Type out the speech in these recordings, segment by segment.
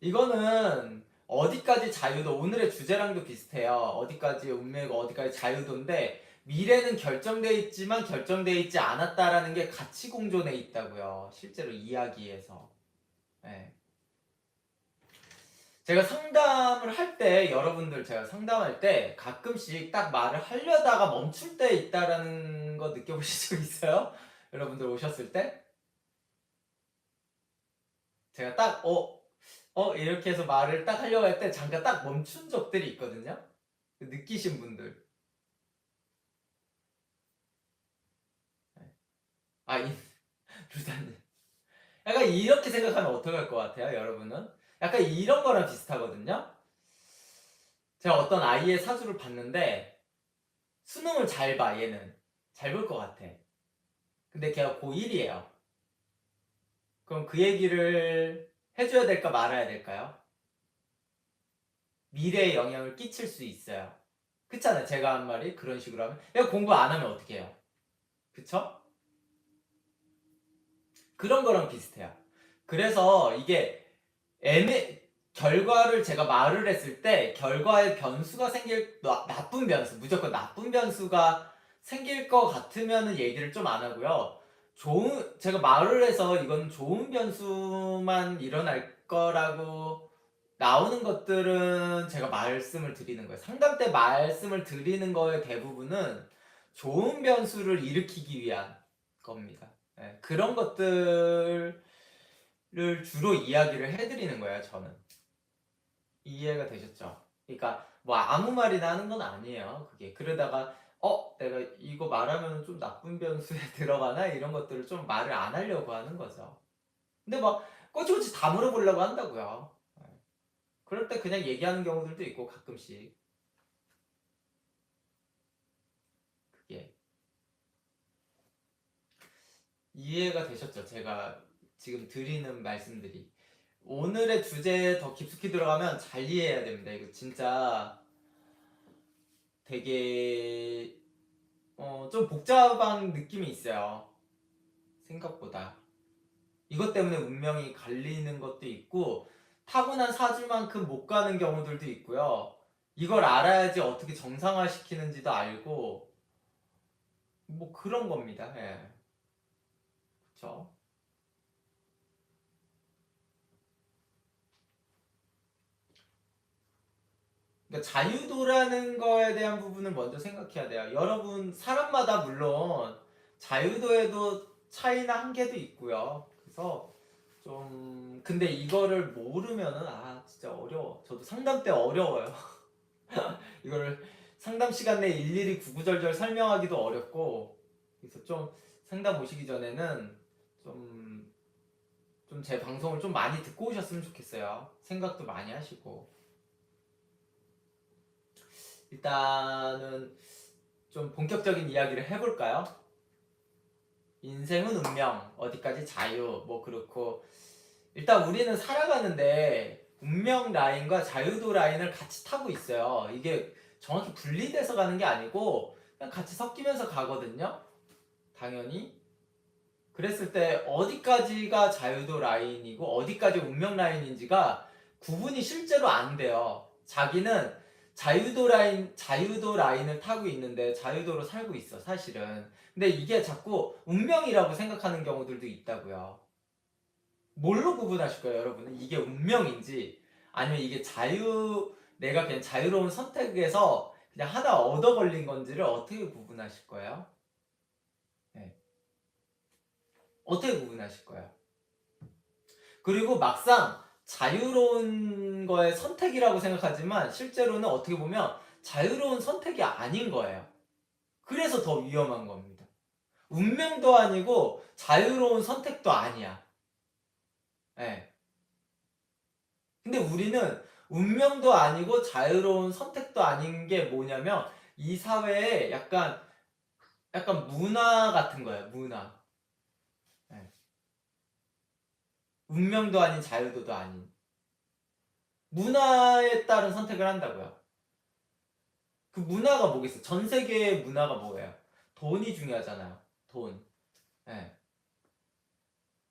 이거는 어디까지 자유도, 오늘의 주제랑도 비슷해요. 어디까지 운명이고 어디까지 자유도인데, 미래는 결정돼 있지만 결정돼 있지 않았다라는 게 같이 공존해 있다고요. 실제로 이야기에서. 네. 제가 상담을 할 때, 여러분들 제가 상담할 때 가끔씩 딱 말을 하려다가 멈출 때 있다라는 거 느껴보신 적 있어요? 여러분들 오셨을 때? 제가 딱, 이렇게 해서 말을 딱 하려고 할 때 잠깐 딱 멈춘 적들이 있거든요? 느끼신 분들. 아, 루다님. 약간 이렇게 생각하면 어떡할 것 같아요, 여러분은? 약간 이런 거랑 비슷하거든요? 제가 어떤 아이의 사주를 봤는데, 수능을 잘 봐, 얘는. 잘 볼 것 같아. 근데 걔가 고1이에요. 그럼 그 얘기를 해줘야 될까 말아야 될까요? 미래에 영향을 끼칠 수 있어요. 그렇잖아요. 제가 한 말이 그런 식으로 하면. 얘가 공부 안 하면 어떻게 해요? 그쵸? 그런 거랑 비슷해요. 그래서 이게 결과를 제가 말을 했을 때 결과에 변수가 나쁜 변수, 무조건 나쁜 변수가 생길 것 같으면 얘기를 좀 안 하고요. 제가 말을 해서 이건 좋은 변수만 일어날 거라고 나오는 것들은 제가 말씀을 드리는 거예요. 상담 때 말씀을 드리는 거의 대부분은 좋은 변수를 일으키기 위한 겁니다. 네, 그런 것들을 주로 이야기를 해드리는 거예요, 저는. 이해가 되셨죠? 그러니까 뭐 아무 말이나 하는 건 아니에요. 그게 그러다가 내가 이거 말하면 좀 나쁜 변수에 들어가나 이런 것들을 좀 말을 안 하려고 하는 거죠. 근데 막 꼬치꼬치 다 물어보려고 한다고요. 네. 그럴 때 그냥 얘기하는 경우들도 있고 가끔씩. 그게 이해가 되셨죠? 제가 지금 드리는 말씀들이. 오늘의 주제에 더 깊숙이 들어가면 잘 이해해야 됩니다. 이거 진짜 되게 좀 복잡한 느낌이 있어요. 생각보다. 이것 때문에 운명이 갈리는 것도 있고 타고난 사주만큼 못 가는 경우들도 있고요. 이걸 알아야지 어떻게 정상화시키는지도 알고 뭐 그런 겁니다. 예. 그쵸? 그러니까 자유도라는 거에 대한 부분을 먼저 생각해야 돼요. 여러분 사람마다 물론 자유도에도 차이나 한계도 있고요. 그래서 좀 근데 이거를 모르면은 진짜 어려워. 저도 상담 때 어려워요. 이거를 상담 시간 내에 일일이 구구절절 설명하기도 어렵고 그래서 좀 상담 오시기 전에는 좀 제 방송을 좀 많이 듣고 오셨으면 좋겠어요. 생각도 많이 하시고 일단은 좀 본격적인 이야기를 해볼까요? 인생은 운명, 어디까지 자유, 뭐 그렇고 일단 우리는 살아가는데 운명 라인과 자유도 라인을 같이 타고 있어요. 이게 정확히 분리돼서 가는 게 아니고 그냥 같이 섞이면서 가거든요. 당연히. 그랬을 때 어디까지가 자유도 라인이고 어디까지 운명 라인인지가 구분이 실제로 안 돼요. 자기는 자유도 라인을 타고 있는데 자유도로 살고 있어, 사실은. 근데 이게 자꾸 운명이라고 생각하는 경우들도 있다고요. 뭘로 구분하실 거예요, 여러분은? 이게 운명인지 아니면 이게 내가 그냥 자유로운 선택에서 그냥 하나 얻어 걸린 건지를 어떻게 구분하실 거예요? 네. 어떻게 구분하실 거예요? 그리고 막상 자유로운 거의 선택이라고 생각하지만 실제로는 어떻게 보면 자유로운 선택이 아닌 거예요. 그래서 더 위험한 겁니다. 운명도 아니고 자유로운 선택도 아니야. 네. 근데 우리는 운명도 아니고 자유로운 선택도 아닌 게 뭐냐면 이 사회에 약간 문화 같은 거예요. 문화. 네. 운명도 아닌 자유도도 아닌 문화에 따른 선택을 한다고요. 그 문화가 뭐겠어요? 전 세계의 문화가 뭐예요? 돈이 중요하잖아요. 돈. 네.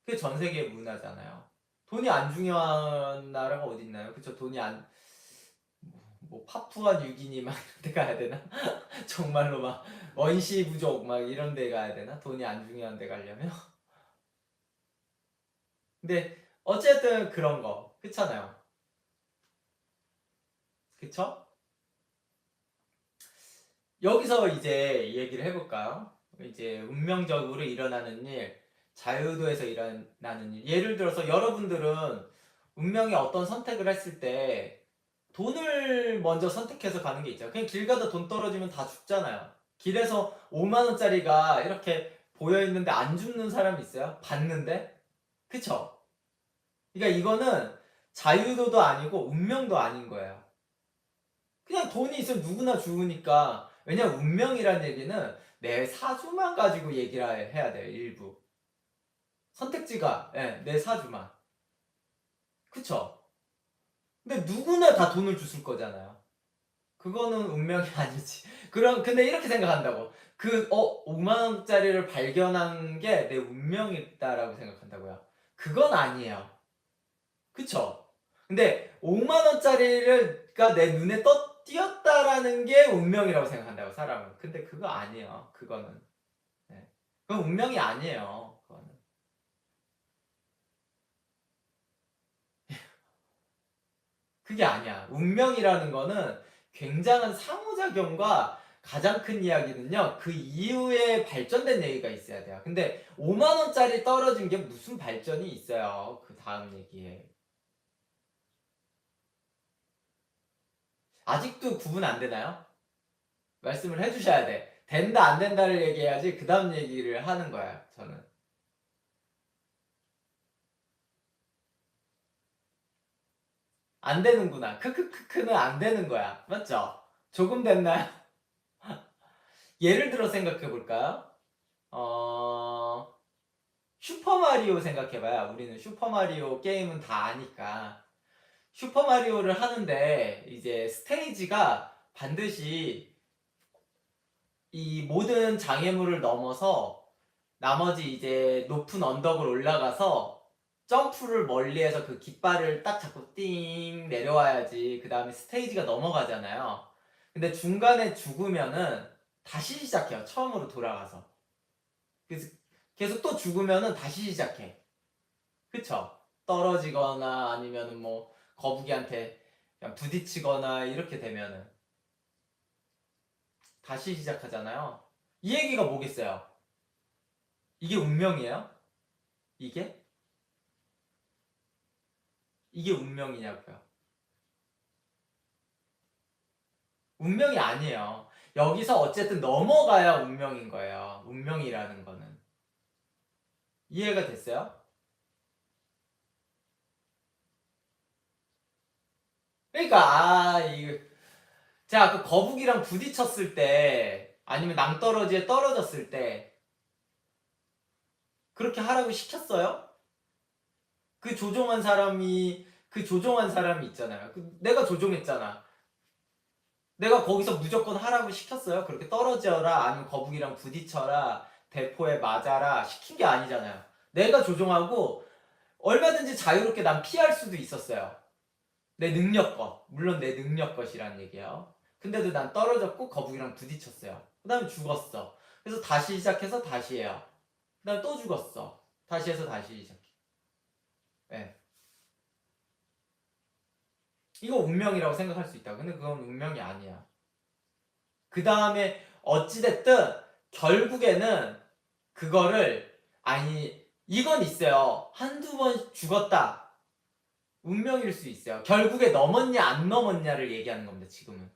그게 전 세계의 문화잖아요. 돈이 안 중요한 나라가 어디 있나요? 그쵸? 돈이 안, 뭐 파푸아 뉴기니 막 이런 데 가야 되나? 정말로 막 원시 부족 막 이런 데 가야 되나? 돈이 안 중요한 데 가려면? 근데 어쨌든 그런 거 그렇잖아요. 그쵸? 여기서 이제 얘기를 해볼까요? 이제 운명적으로 일어나는 일, 자유도에서 일어나는 일. 예를 들어서 여러분들은 운명이 어떤 선택을 했을 때 돈을 먼저 선택해서 가는 게 있죠. 그냥 길 가다 돈 떨어지면 다 죽잖아요. 길에서 5만 원짜리가 이렇게 보여 있는데 안 죽는 사람이 있어요? 봤는데? 그쵸? 그러니까 이거는 자유도도 아니고 운명도 아닌 거예요. 그냥 돈이 있으면 누구나 죽으니까. 왜냐면 운명이란 얘기는 내 사주만 가지고 얘기를 해야 돼요. 일부 선택지가 내 사주만. 그쵸? 근데 누구나 다 돈을 줬을 거잖아요. 그거는 운명이 아니지. 그럼 근데 이렇게 생각한다고. 5만 원짜리를 발견한 게 내 운명이다라고 생각한다고요. 그건 아니에요. 그쵸? 근데 5만 원짜리가 내 눈에 띄었다라는 게 운명이라고 생각한다고 사람은. 근데 그거 아니에요. 그거는. 네. 그건 운명이 아니에요. 그거는. 그게 아니야. 운명이라는 거는 굉장한 상호작용과 가장 큰 이야기는요. 그 이후에 발전된 얘기가 있어야 돼요. 근데 5만 원짜리 떨어진 게 무슨 발전이 있어요. 그 다음 얘기에. 아직도 구분 안 되나요? 말씀을 해주셔야 돼. 된다, 안 된다를 얘기해야지 그 다음 얘기를 하는 거야, 저는. 안 되는구나. 크크크크는 안 되는 거야. 맞죠? 조금 됐나요? 예를 들어 생각해 볼까요? 어, 슈퍼마리오 생각해봐요. 우리는 슈퍼마리오 게임은 다 아니까. 슈퍼마리오를 하는데 이제 스테이지가 반드시 이 모든 장애물을 넘어서 나머지 이제 높은 언덕을 올라가서 점프를 멀리해서 그 깃발을 딱 잡고 띵 내려와야지 그 다음에 스테이지가 넘어가잖아요. 근데 중간에 죽으면은 다시 시작해요. 처음으로 돌아가서. 그래서 계속 또 죽으면은 다시 시작해. 그쵸? 떨어지거나 아니면은 뭐 거북이한테 그냥 부딪히거나 이렇게 되면은 다시 시작하잖아요. 이 얘기가 뭐겠어요? 이게 운명이에요? 이게? 이게 운명이냐고요? 운명이 아니에요. 여기서 어쨌든 넘어가야 운명인 거예요. 운명이라는 거는. 이해가 됐어요? 그러니까, 이거. 제가 그 거북이랑 부딪혔을 때, 아니면 낭떠러지에 떨어졌을 때, 그렇게 하라고 시켰어요? 그 조종한 사람이 있잖아요. 내가 조종했잖아. 내가 거기서 무조건 하라고 시켰어요? 그렇게 떨어져라, 아니면 거북이랑 부딪혀라, 대포에 맞아라, 시킨 게 아니잖아요. 내가 조종하고, 얼마든지 자유롭게 난 피할 수도 있었어요. 내 능력껏. 물론 내 능력껏이란 얘기예요. 근데도 난 떨어졌고 거북이랑 부딪혔어요. 그 다음에 죽었어. 그래서 다시 시작해서 다시 해요. 그 다음에 또 죽었어. 다시 해서 다시 시작해. 네. 이거 운명이라고 생각할 수 있다. 근데 그건 운명이 아니야. 그 다음에 어찌됐든 결국에는 그거를 아니 이건 있어요. 한두 번 죽었다. 운명일 수 있어요. 결국에 넘었냐 안 넘었냐를 얘기하는 겁니다. 지금은.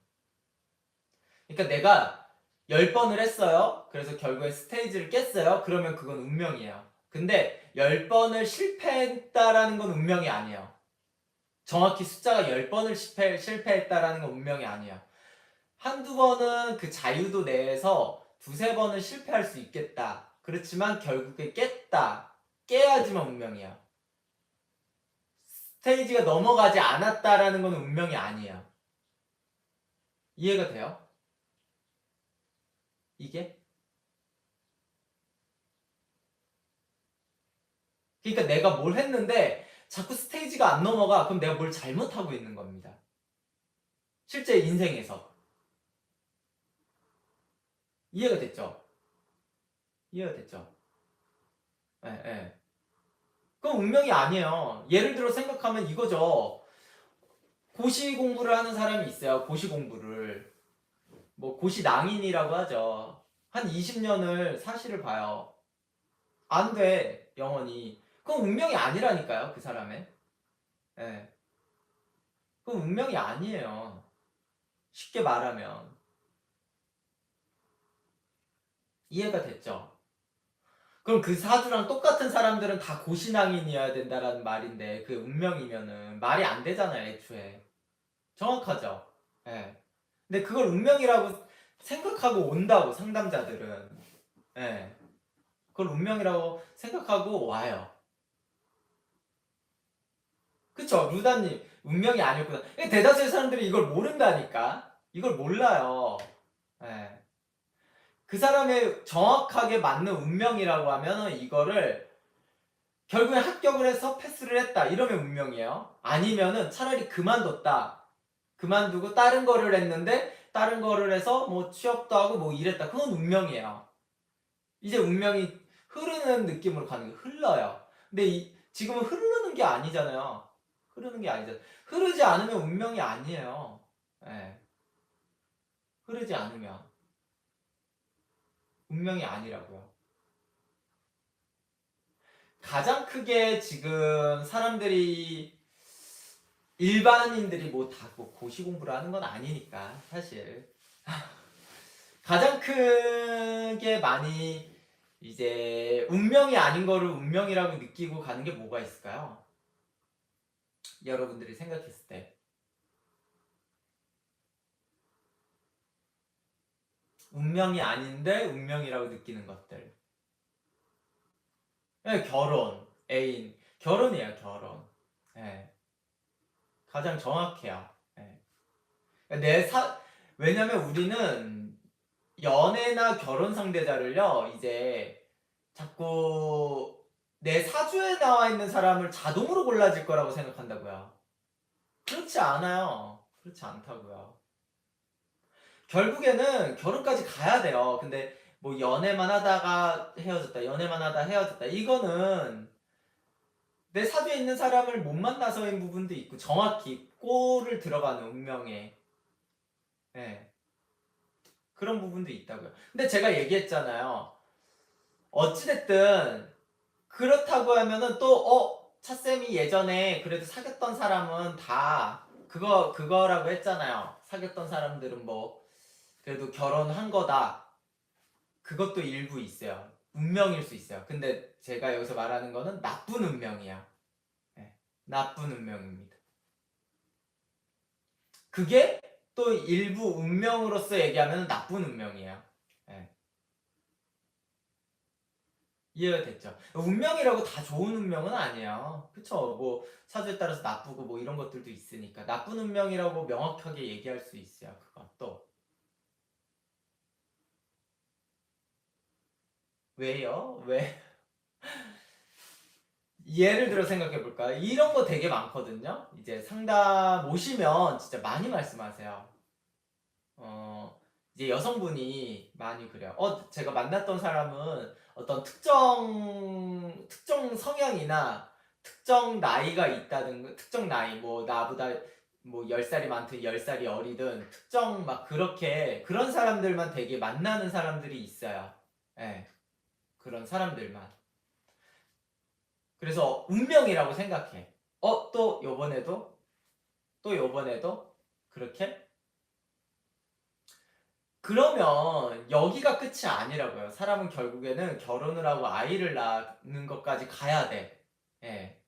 그러니까 내가 10번을 했어요. 그래서 결국에 스테이지를 깼어요. 그러면 그건 운명이에요. 근데 10번을 실패했다라는 건 운명이 아니에요. 정확히 숫자가 10번을 실패했다라는 건 운명이 아니에요. 한두 번은 그 자유도 내에서 두세 번은 실패할 수 있겠다. 그렇지만 결국에 깼다. 깨야지만 운명이야. 스테이지가 넘어가지 않았다라는 건 운명이 아니에요. 이해가 돼요? 이게? 그러니까 내가 뭘 했는데 자꾸 스테이지가 안 넘어가. 그럼 내가 뭘 잘못하고 있는 겁니다. 실제 인생에서. 이해가 됐죠? 이해가 됐죠? 예, 예. 그건 운명이 아니에요. 예를 들어 생각하면 이거죠. 고시 공부를 하는 사람이 있어요. 고시 공부를. 뭐 고시낭인이라고 하죠. 한 20년을 사시를 봐요. 안 돼. 영원히. 그건 운명이 아니라니까요. 그 사람의. 예. 그건 운명이 아니에요. 쉽게 말하면. 이해가 됐죠? 그럼 그 사주랑 똑같은 사람들은 다 고시낭인이어야 된다라는 말인데 그 운명이면은 말이 안 되잖아요. 애초에. 정확하죠? 예. 근데 그걸 운명이라고 생각하고 온다고 상담자들은. 예. 그걸 운명이라고 생각하고 와요. 그쵸? 루다님 운명이 아니었구나. 대다수의 사람들이 이걸 모른다니까. 이걸 몰라요. 예. 그 사람의 정확하게 맞는 운명이라고 하면은 이거를 결국에 합격을 해서 패스를 했다. 이러면 운명이에요. 아니면은 차라리 그만뒀다. 그만두고 다른 거를 했는데 다른 거를 해서 뭐 취업도 하고 뭐 이랬다. 그건 운명이에요. 이제 운명이 흐르는 느낌으로 가는 게 흘러요. 근데 지금은 흐르는 게 아니잖아요. 흐르는 게 아니잖아요. 흐르지 않으면 운명이 아니에요. 예. 흐르지 않으면 운명이 아니라고요. 가장 크게 지금 사람들이 일반인들이 뭐 다 뭐 고시 공부를 하는 건 아니니까 사실 가장 크게 많이 이제 운명이 아닌 거를 운명이라고 느끼고 가는 게 뭐가 있을까요? 여러분들이 생각했을 때 운명이 아닌데 운명이라고 느끼는 것들. 네, 결혼, 애인, 결혼이에요, 결혼. 네, 가장 정확해요. 네. 왜냐면 우리는 연애나 결혼 상대자를요, 이제 자꾸 내 사주에 나와 있는 사람을 자동으로 골라질 거라고 생각한다고요. 그렇지 않아요. 그렇지 않다고요. 결국에는 결혼까지 가야 돼요. 근데 뭐 연애만 하다가 헤어졌다, 연애만 하다 헤어졌다. 이거는 내 사주에 있는 사람을 못 만나서인 부분도 있고 정확히 꼴을 들어가는 운명에 예, 그런 부분도 있다고요. 근데 제가 얘기했잖아요. 어찌됐든 그렇다고 하면은 또 차쌤이 예전에 그래도 사귀었던 사람은 다 그거라고 했잖아요. 사귀었던 사람들은 뭐 그래도 결혼한 거다. 그것도 일부 있어요. 운명일 수 있어요. 근데 제가 여기서 말하는 거는 나쁜 운명이야. 네, 나쁜 운명입니다. 그게 또 일부 운명으로서 얘기하면 나쁜 운명이에요. 네, 이해가 됐죠? 운명이라고 다 좋은 운명은 아니에요. 그쵸? 뭐 사주에 따라서 나쁘고 뭐 이런 것들도 있으니까 나쁜 운명이라고 명확하게 얘기할 수 있어요. 그것도. 왜요? 왜? 예를 들어 생각해 볼까? 이런 거 되게 많거든요. 이제 상담 오시면 진짜 많이 말씀하세요. 이제 여성분이 많이 그래요. 제가 만났던 사람은 어떤 특정 성향이나 특정 나이가 있다든, 특정 나이, 뭐, 나보다 뭐 10살이 많든 10살이 어리든, 특정 막 그렇게, 그런 사람들만 되게 만나는 사람들이 있어요. 예, 그런 사람들만. 그래서 운명이라고 생각해. 또 요번에도? 또 요번에도? 그렇게? 그러면 여기가 끝이 아니라고요. 사람은 결국에는 결혼을 하고 아이를 낳는 것까지 가야 돼. 예.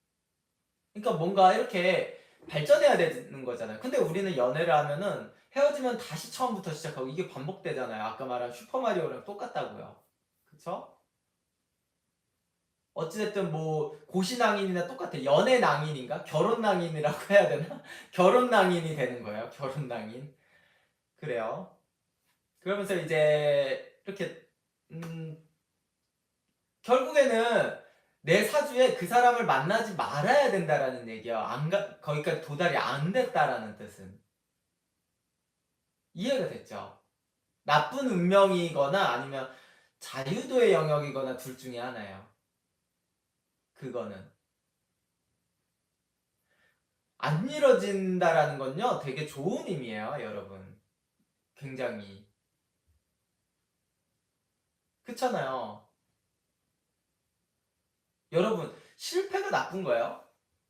그러니까 뭔가 이렇게 발전해야 되는 거잖아요. 근데 우리는 연애를 하면은 헤어지면 다시 처음부터 시작하고 이게 반복되잖아요. 아까 말한 슈퍼마리오랑 똑같다고요. 그쵸? 어찌됐든 뭐 고시낭인이나 똑같아. 연애낭인인가? 결혼낭인이라고 해야 되나? 결혼낭인이 되는 거예요. 결혼낭인. 그래요. 그러면서 이제 이렇게 결국에는 내 사주에 그 사람을 만나지 말아야 된다라는 얘기야. 거기까지 도달이 안 됐다라는 뜻은. 이해가 됐죠? 나쁜 운명이거나 아니면 자유도의 영역이거나 둘 중에 하나예요. 그거는. 안 이뤄진다라는 건요, 되게 좋은 의미예요, 여러분. 굉장히. 그렇잖아요. 여러분, 실패가 나쁜 거예요?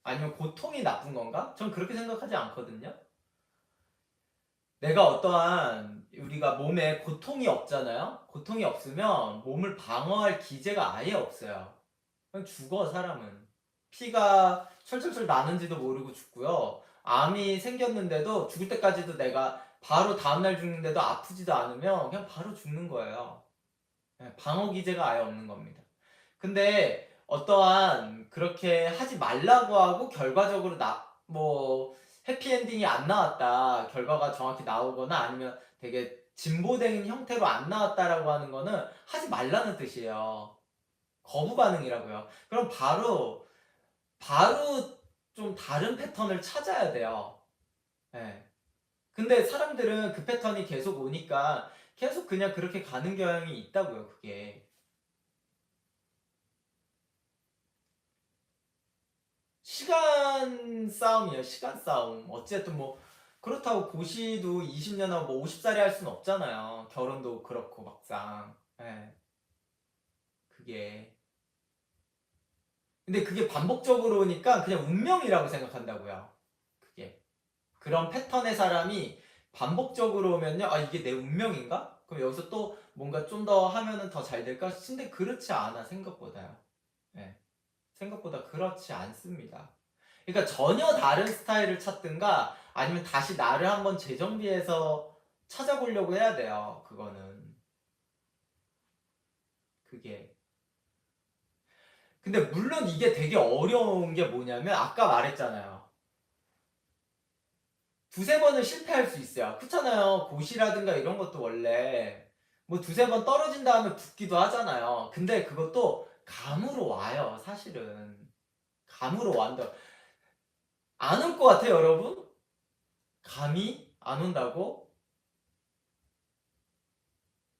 아니면 고통이 나쁜 건가? 전 그렇게 생각하지 않거든요. 내가 어떠한 우리가 몸에 고통이 없잖아요. 고통이 없으면 몸을 방어할 기제가 아예 없어요. 그냥 죽어 사람은. 피가 철철철 나는지도 모르고 죽고요. 암이 생겼는데도 죽을 때까지도 내가 바로 다음날 죽는데도 아프지도 않으면 그냥 바로 죽는 거예요. 방어 기제가 아예 없는 겁니다. 근데 어떠한 그렇게 하지 말라고 하고 결과적으로 뭐 해피엔딩이 안 나왔다, 결과가 정확히 나오거나 아니면 되게 진보된 형태로 안 나왔다라고 하는 거는 하지 말라는 뜻이에요. 거부 반응이라고요. 그럼 바로 좀 다른 패턴을 찾아야 돼요. 네. 근데 사람들은 그 패턴이 계속 오니까 계속 그냥 그렇게 가는 경향이 있다고요, 그게. 시간 싸움이에요, 시간 싸움. 어쨌든 뭐, 그렇다고 고시도 20년하고 뭐 50살이 할 수는 없잖아요. 결혼도 그렇고, 막상. 예, 그게. 근데 그게 반복적으로 오니까 그냥 운명이라고 생각한다고요. 그게. 그런 패턴의 사람이 반복적으로 오면요, 아, 이게 내 운명인가? 그럼 여기서 또 뭔가 좀 더 하면은 더 잘 될까? 근데 그렇지 않아, 생각보다요. 예. 생각보다 그렇지 않습니다. 그러니까 전혀 다른 스타일을 찾든가 아니면 다시 나를 한번 재정비해서 찾아보려고 해야 돼요. 그거는. 그게. 근데 물론 이게 되게 어려운 게 뭐냐면 아까 말했잖아요. 두세 번은 실패할 수 있어요. 그렇잖아요. 고시라든가 이런 것도 원래 뭐 두세 번 떨어진 다음에 붙기도 하잖아요. 근데 그것도 감으로 와요. 사실은. 감으로 완다. 안 올 것 같아요, 여러분? 감이 안 온다고?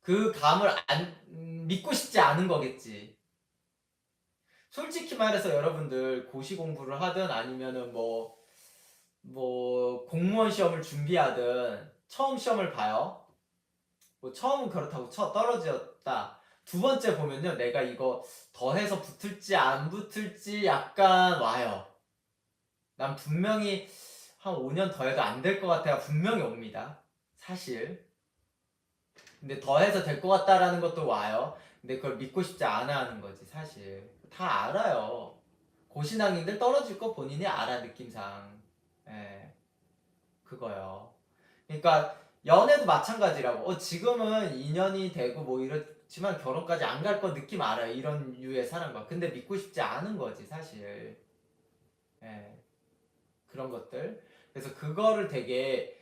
그 감을 믿고 싶지 않은 거겠지. 솔직히 말해서 여러분들 고시 공부를 하든 아니면은 뭐 공무원 시험을 준비하든 처음 시험을 봐요. 뭐 처음은 그렇다고 떨어졌다. 두 번째 보면요. 내가 이거 더해서 붙을지 안 붙을지 약간 와요. 난 분명히 한 5년 더 해도 안 될 것 같아야 분명히 옵니다. 사실. 근데 더해서 될 것 같다라는 것도 와요. 근데 그걸 믿고 싶지 않아 하는 거지, 사실. 다 알아요. 고신앙인들 떨어질 거 본인이 알아, 느낌상. 예, 그거요. 그러니까, 연애도 마찬가지라고. 지금은 인연이 되고 뭐 이렇지만 결혼까지 안 갈 거 느낌 알아요. 이런 유의 사람과. 근데 믿고 싶지 않은 거지, 사실. 예, 그런 것들. 그래서 그거를 되게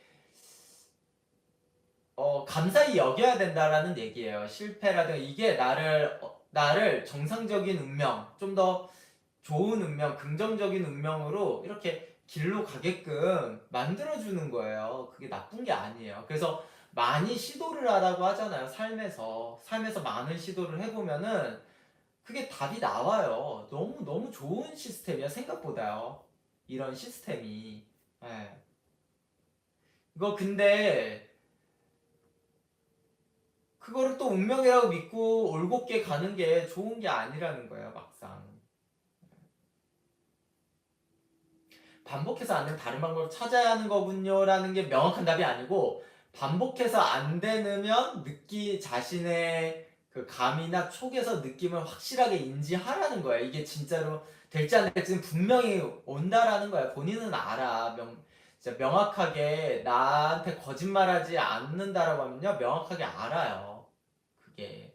감사히 여겨야 된다라는 얘기예요. 실패라든가 이게 나를 정상적인 운명, 좀 더 좋은 운명, 긍정적인 운명으로 이렇게 길로 가게끔 만들어주는 거예요. 그게 나쁜 게 아니에요. 그래서 많이 시도를 하라고 하잖아요. 삶에서 많은 시도를 해보면은 그게 답이 나와요. 너무 좋은 시스템이야, 생각보다요. 이런 시스템이. 예. 이거 근데 그거를 또 운명이라고 믿고 올곧게 가는 게 좋은 게 아니라는 거예요, 막상. 반복해서 안 되면 다른 방법을 찾아야 하는 거군요라는 게 명확한 답이 아니고, 반복해서 안 되면 자신의 그 감이나 촉에서 느낌을 확실하게 인지하라는 거예요. 이게 진짜로 될지 안 될지는 분명히 온다라는 거야. 본인은 알아. 진짜 명확하게 나한테 거짓말하지 않는다라고 하면요, 명확하게 알아요. 그게.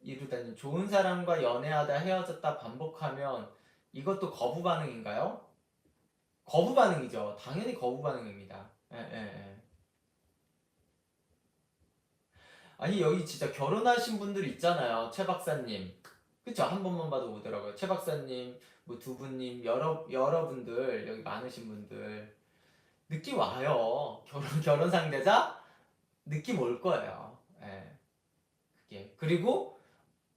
이루다니 좋은 사람과 연애하다 헤어졌다 반복하면 이것도 거부 반응인가요? 거부 반응이죠. 당연히 거부 반응입니다. 예, 예, 예. 아니 여기 진짜 결혼하신 분들 있잖아요. 최 박사님. 그쵸? 한 번만 봐도 오더라고요. 최 박사님, 뭐 두 분님, 여러분들 여기 많으신 분들 느낌 와요. 결혼 상대자 느낌 올 거예요. 예. 그게 그리고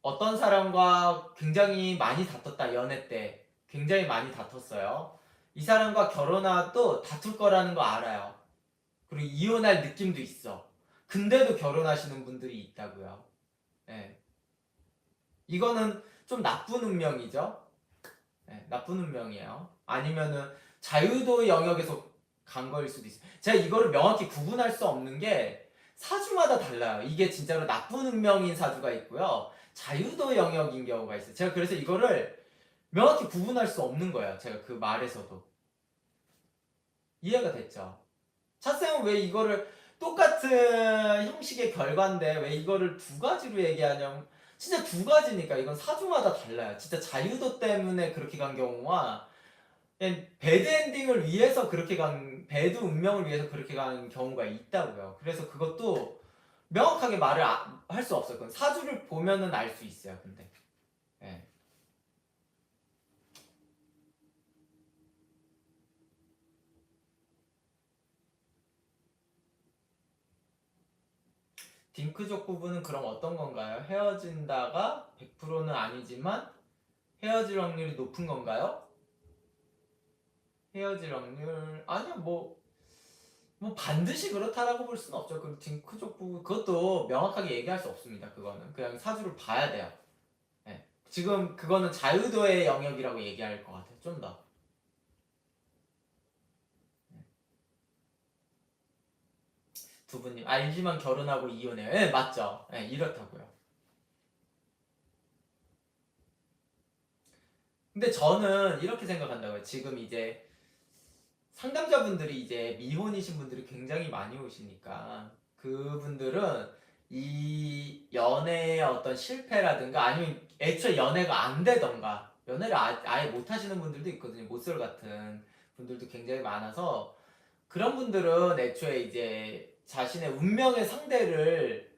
어떤 사람과 굉장히 많이 다퉜다. 연애 때 굉장히 많이 다퉜어요. 이 사람과 결혼하도 다툴 거라는 거 알아요. 그리고 이혼할 느낌도 있어. 근데도 결혼하시는 분들이 있다고요. 예. 이거는 좀 나쁜 운명이죠. 네, 나쁜 운명이에요. 아니면은 자유도 영역에서 간 거일 수도 있어요. 제가 이거를 명확히 구분할 수 없는 게 사주마다 달라요. 이게 진짜로 나쁜 운명인 사주가 있고요. 자유도 영역인 경우가 있어요. 제가 그래서 이거를 명확히 구분할 수 없는 거예요. 제가 그 말에서도. 이해가 됐죠? 차쌤은 왜 이거를 똑같은 형식의 결과인데 왜 이거를 두 가지로 얘기하냐면 진짜 두 가지니까 이건 사주마다 달라요. 진짜 자유도 때문에 그렇게 간 경우와 그냥 배드 엔딩을 위해서 그렇게 간 배드 운명을 위해서 그렇게 간 경우가 있다고요. 그래서 그것도 명확하게 말을 할 수 없어요. 그건 사주를 보면은 알 수 있어요. 근데 예. 딩크족 부분은 그럼 어떤 건가요? 헤어진다가 100%는 아니지만 헤어질 확률이 높은 건가요? 헤어질 확률 아니요 뭐 반드시 그렇다라고 볼 수는 없죠. 그 딩크족 부분 그것도 명확하게 얘기할 수 없습니다. 그거는 그냥 사주를 봐야 돼요. 네. 지금 그거는 자유도의 영역이라고 얘기할 것 같아요. 좀 더. 두 분님 알지만 결혼하고 이혼해요. 예, 맞죠. 예, 이렇다고요. 근데 저는 이렇게 생각한다고요. 지금 이제 상담자분들이 이제 미혼이신 분들이 굉장히 많이 오시니까 그분들은 이 연애의 어떤 실패라든가 아니면 애초에 연애가 안 되던가 연애를 아예 못 하시는 분들도 있거든요. 모쏠 같은 분들도 굉장히 많아서 그런 분들은 애초에 이제 자신의 운명의 상대를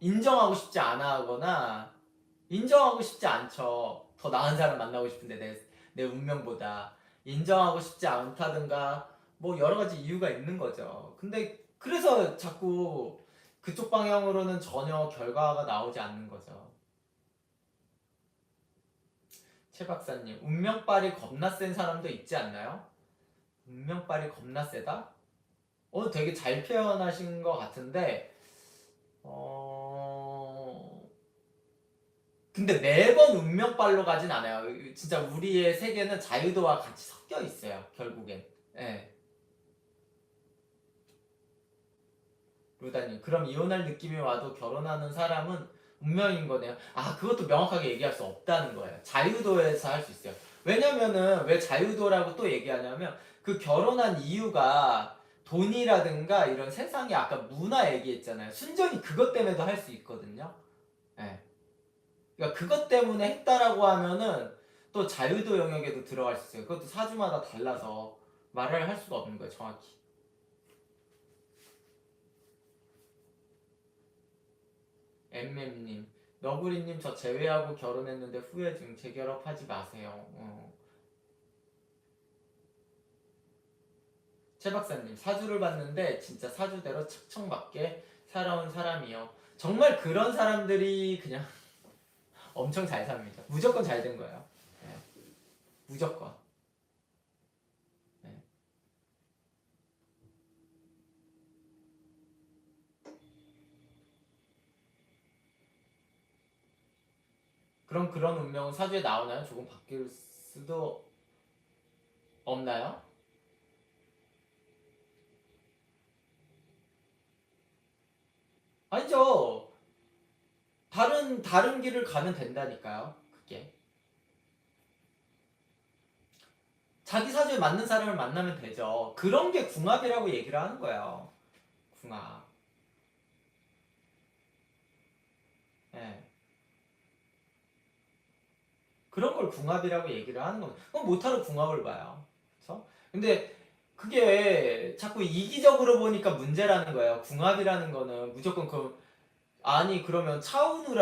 인정하고 싶지 않아 하거나 인정하고 싶지 않죠. 더 나은 사람 만나고 싶은데 내 운명보다 인정하고 싶지 않다든가 뭐 여러 가지 이유가 있는 거죠. 근데 그래서 자꾸 그쪽 방향으로는 전혀 결과가 나오지 않는 거죠. 최 박사님, 운명빨이 겁나 센 사람도 있지 않나요? 운명빨이 겁나 세다? 되게 잘 표현하신 것 같은데, 어, 근데 매번 운명빨로 가진 않아요. 진짜 우리의 세계는 자유도와 같이 섞여 있어요. 결국엔. 예. 루다님, 그럼 이혼할 느낌이 와도 결혼하는 사람은 운명인 거네요. 아, 그것도 명확하게 얘기할 수 없다는 거예요. 자유도에서 할 수 있어요. 왜냐면은 왜 자유도라고 또 얘기하냐면 그 결혼한 이유가 돈이라든가 이런 세상의 아까 문화 얘기했잖아요. 순전히 그것 때문에도 할 수 있거든요. 예. 그러니까 그것 때문에 했다라고 하면은 또 자유도 영역에도 들어갈 수 있어요. 그것도 사주마다 달라서 말을 할 수가 없는 거예요, 정확히. 엠엠님, 너구리님 저 제외하고 결혼했는데 후회 중 재결합하지 마세요. 최 박사님, 사주를 봤는데 진짜 사주대로 척척맞게 살아온 사람이요. 정말 그런 사람들이 그냥 엄청 잘 삽니다. 무조건 잘 된 거예요. 네, 무조건. 네. 그럼 그런 운명은 사주에 나오나요? 조금 바뀔 수도 없나요? 아니죠. 다른 길을 가면 된다니까요. 그게 자기 사주에 맞는 사람을 만나면 되죠. 그런 게 궁합이라고 얘기를 하는 거예요. 궁합. 예. 그런 걸 궁합이라고 얘기를 하는 겁니다. 그럼 못하러 궁합을 봐요. 그래서 근데 그게 자꾸 이기적으로 보니까 문제라는 거예요. 궁합이라는 거는 무조건 아니 그러면 차은우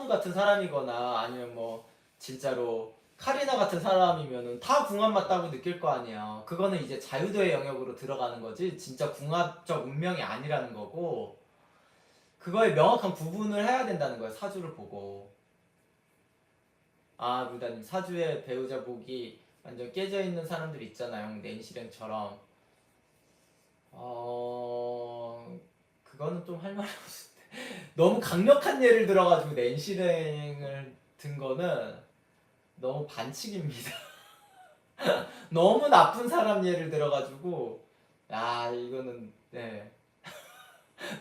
같은 사람이거나 아니면 뭐 진짜로 카리나 같은 사람이면은 다 궁합 맞다고 느낄 거 아니야. 그거는 이제 자유도의 영역으로 들어가는 거지 진짜 궁합적 운명이 아니라는 거고, 그거에 명확한 구분을 해야 된다는 거야. 사주를 보고. 아, 루다님, 사주에 배우자 복이 완전 깨져 있는 사람들 있잖아요. 낸시랭처럼. 그거는 좀 할 말이 없어. 너무 강력한 예를 들어가지고 낸시랭을 든 거는 너무 반칙입니다. 너무 나쁜 사람 예를 들어가지고, 야, 이거는, 네.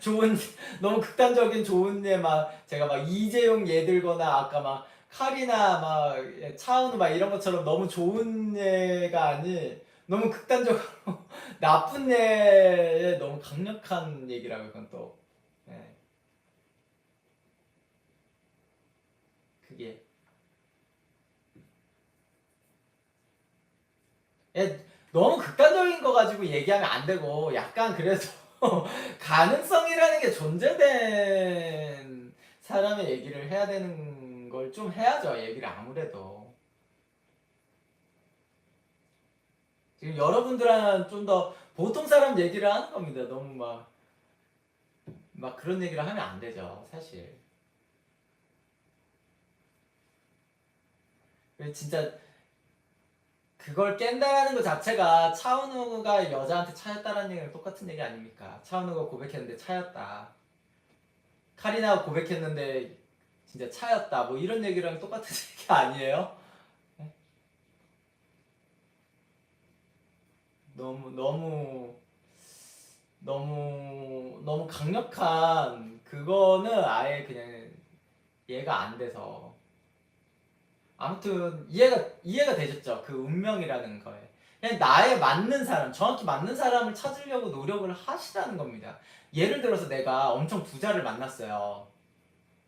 좋은, 너무 극단적인 좋은 예, 막, 제가 막 이재용 예 들거나, 아까 막, 칼이나 막, 차은우 막 이런 것처럼 너무 좋은 예가 아니, 너무 극단적으로 나쁜 예에 너무 강력한 얘기라고, 그건 또. 네. 그게. 예, 너무 극단적인 거 가지고 얘기하면 안 되고, 약간 그래도 가능성이라는 게 존재된 사람의 얘기를 해야 되는 걸 좀 해야죠. 얘기를 아무래도. 지금 여러분들은 좀 더 보통 사람 얘기를 하는 겁니다. 너무 막 그런 얘기를 하면 안 되죠. 사실. 진짜 그걸 깬다라는 것 자체가 차은우가 여자한테 차였다라는 얘기랑 똑같은 얘기 아닙니까? 차은우가 고백했는데 차였다. 카리나가 고백했는데 진짜 차였다. 뭐 이런 얘기랑 똑같은 얘기 아니에요? 너무 너무 너무 강력한 그거는 아예 그냥 이해가 안 돼서. 아무튼 이해가 되셨죠? 그 운명이라는 거에. 그냥 나에 맞는 사람, 정확히 맞는 사람을 찾으려고 노력을 하시라는 겁니다. 예를 들어서 내가 엄청 부자를 만났어요.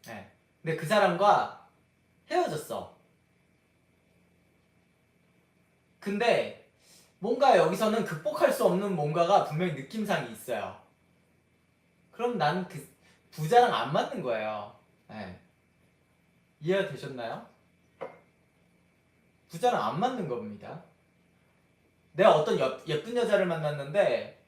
네. 근데 그 사람과 헤어졌어. 근데 뭔가 여기서는 극복할 수 없는 뭔가가 분명히 느낌상이 있어요. 그럼 나는 그 부자랑 안 맞는 거예요. 네. 이해가 되셨나요? 부자랑 안 맞는 겁니다. 내가 어떤 예쁜 여자를 만났는데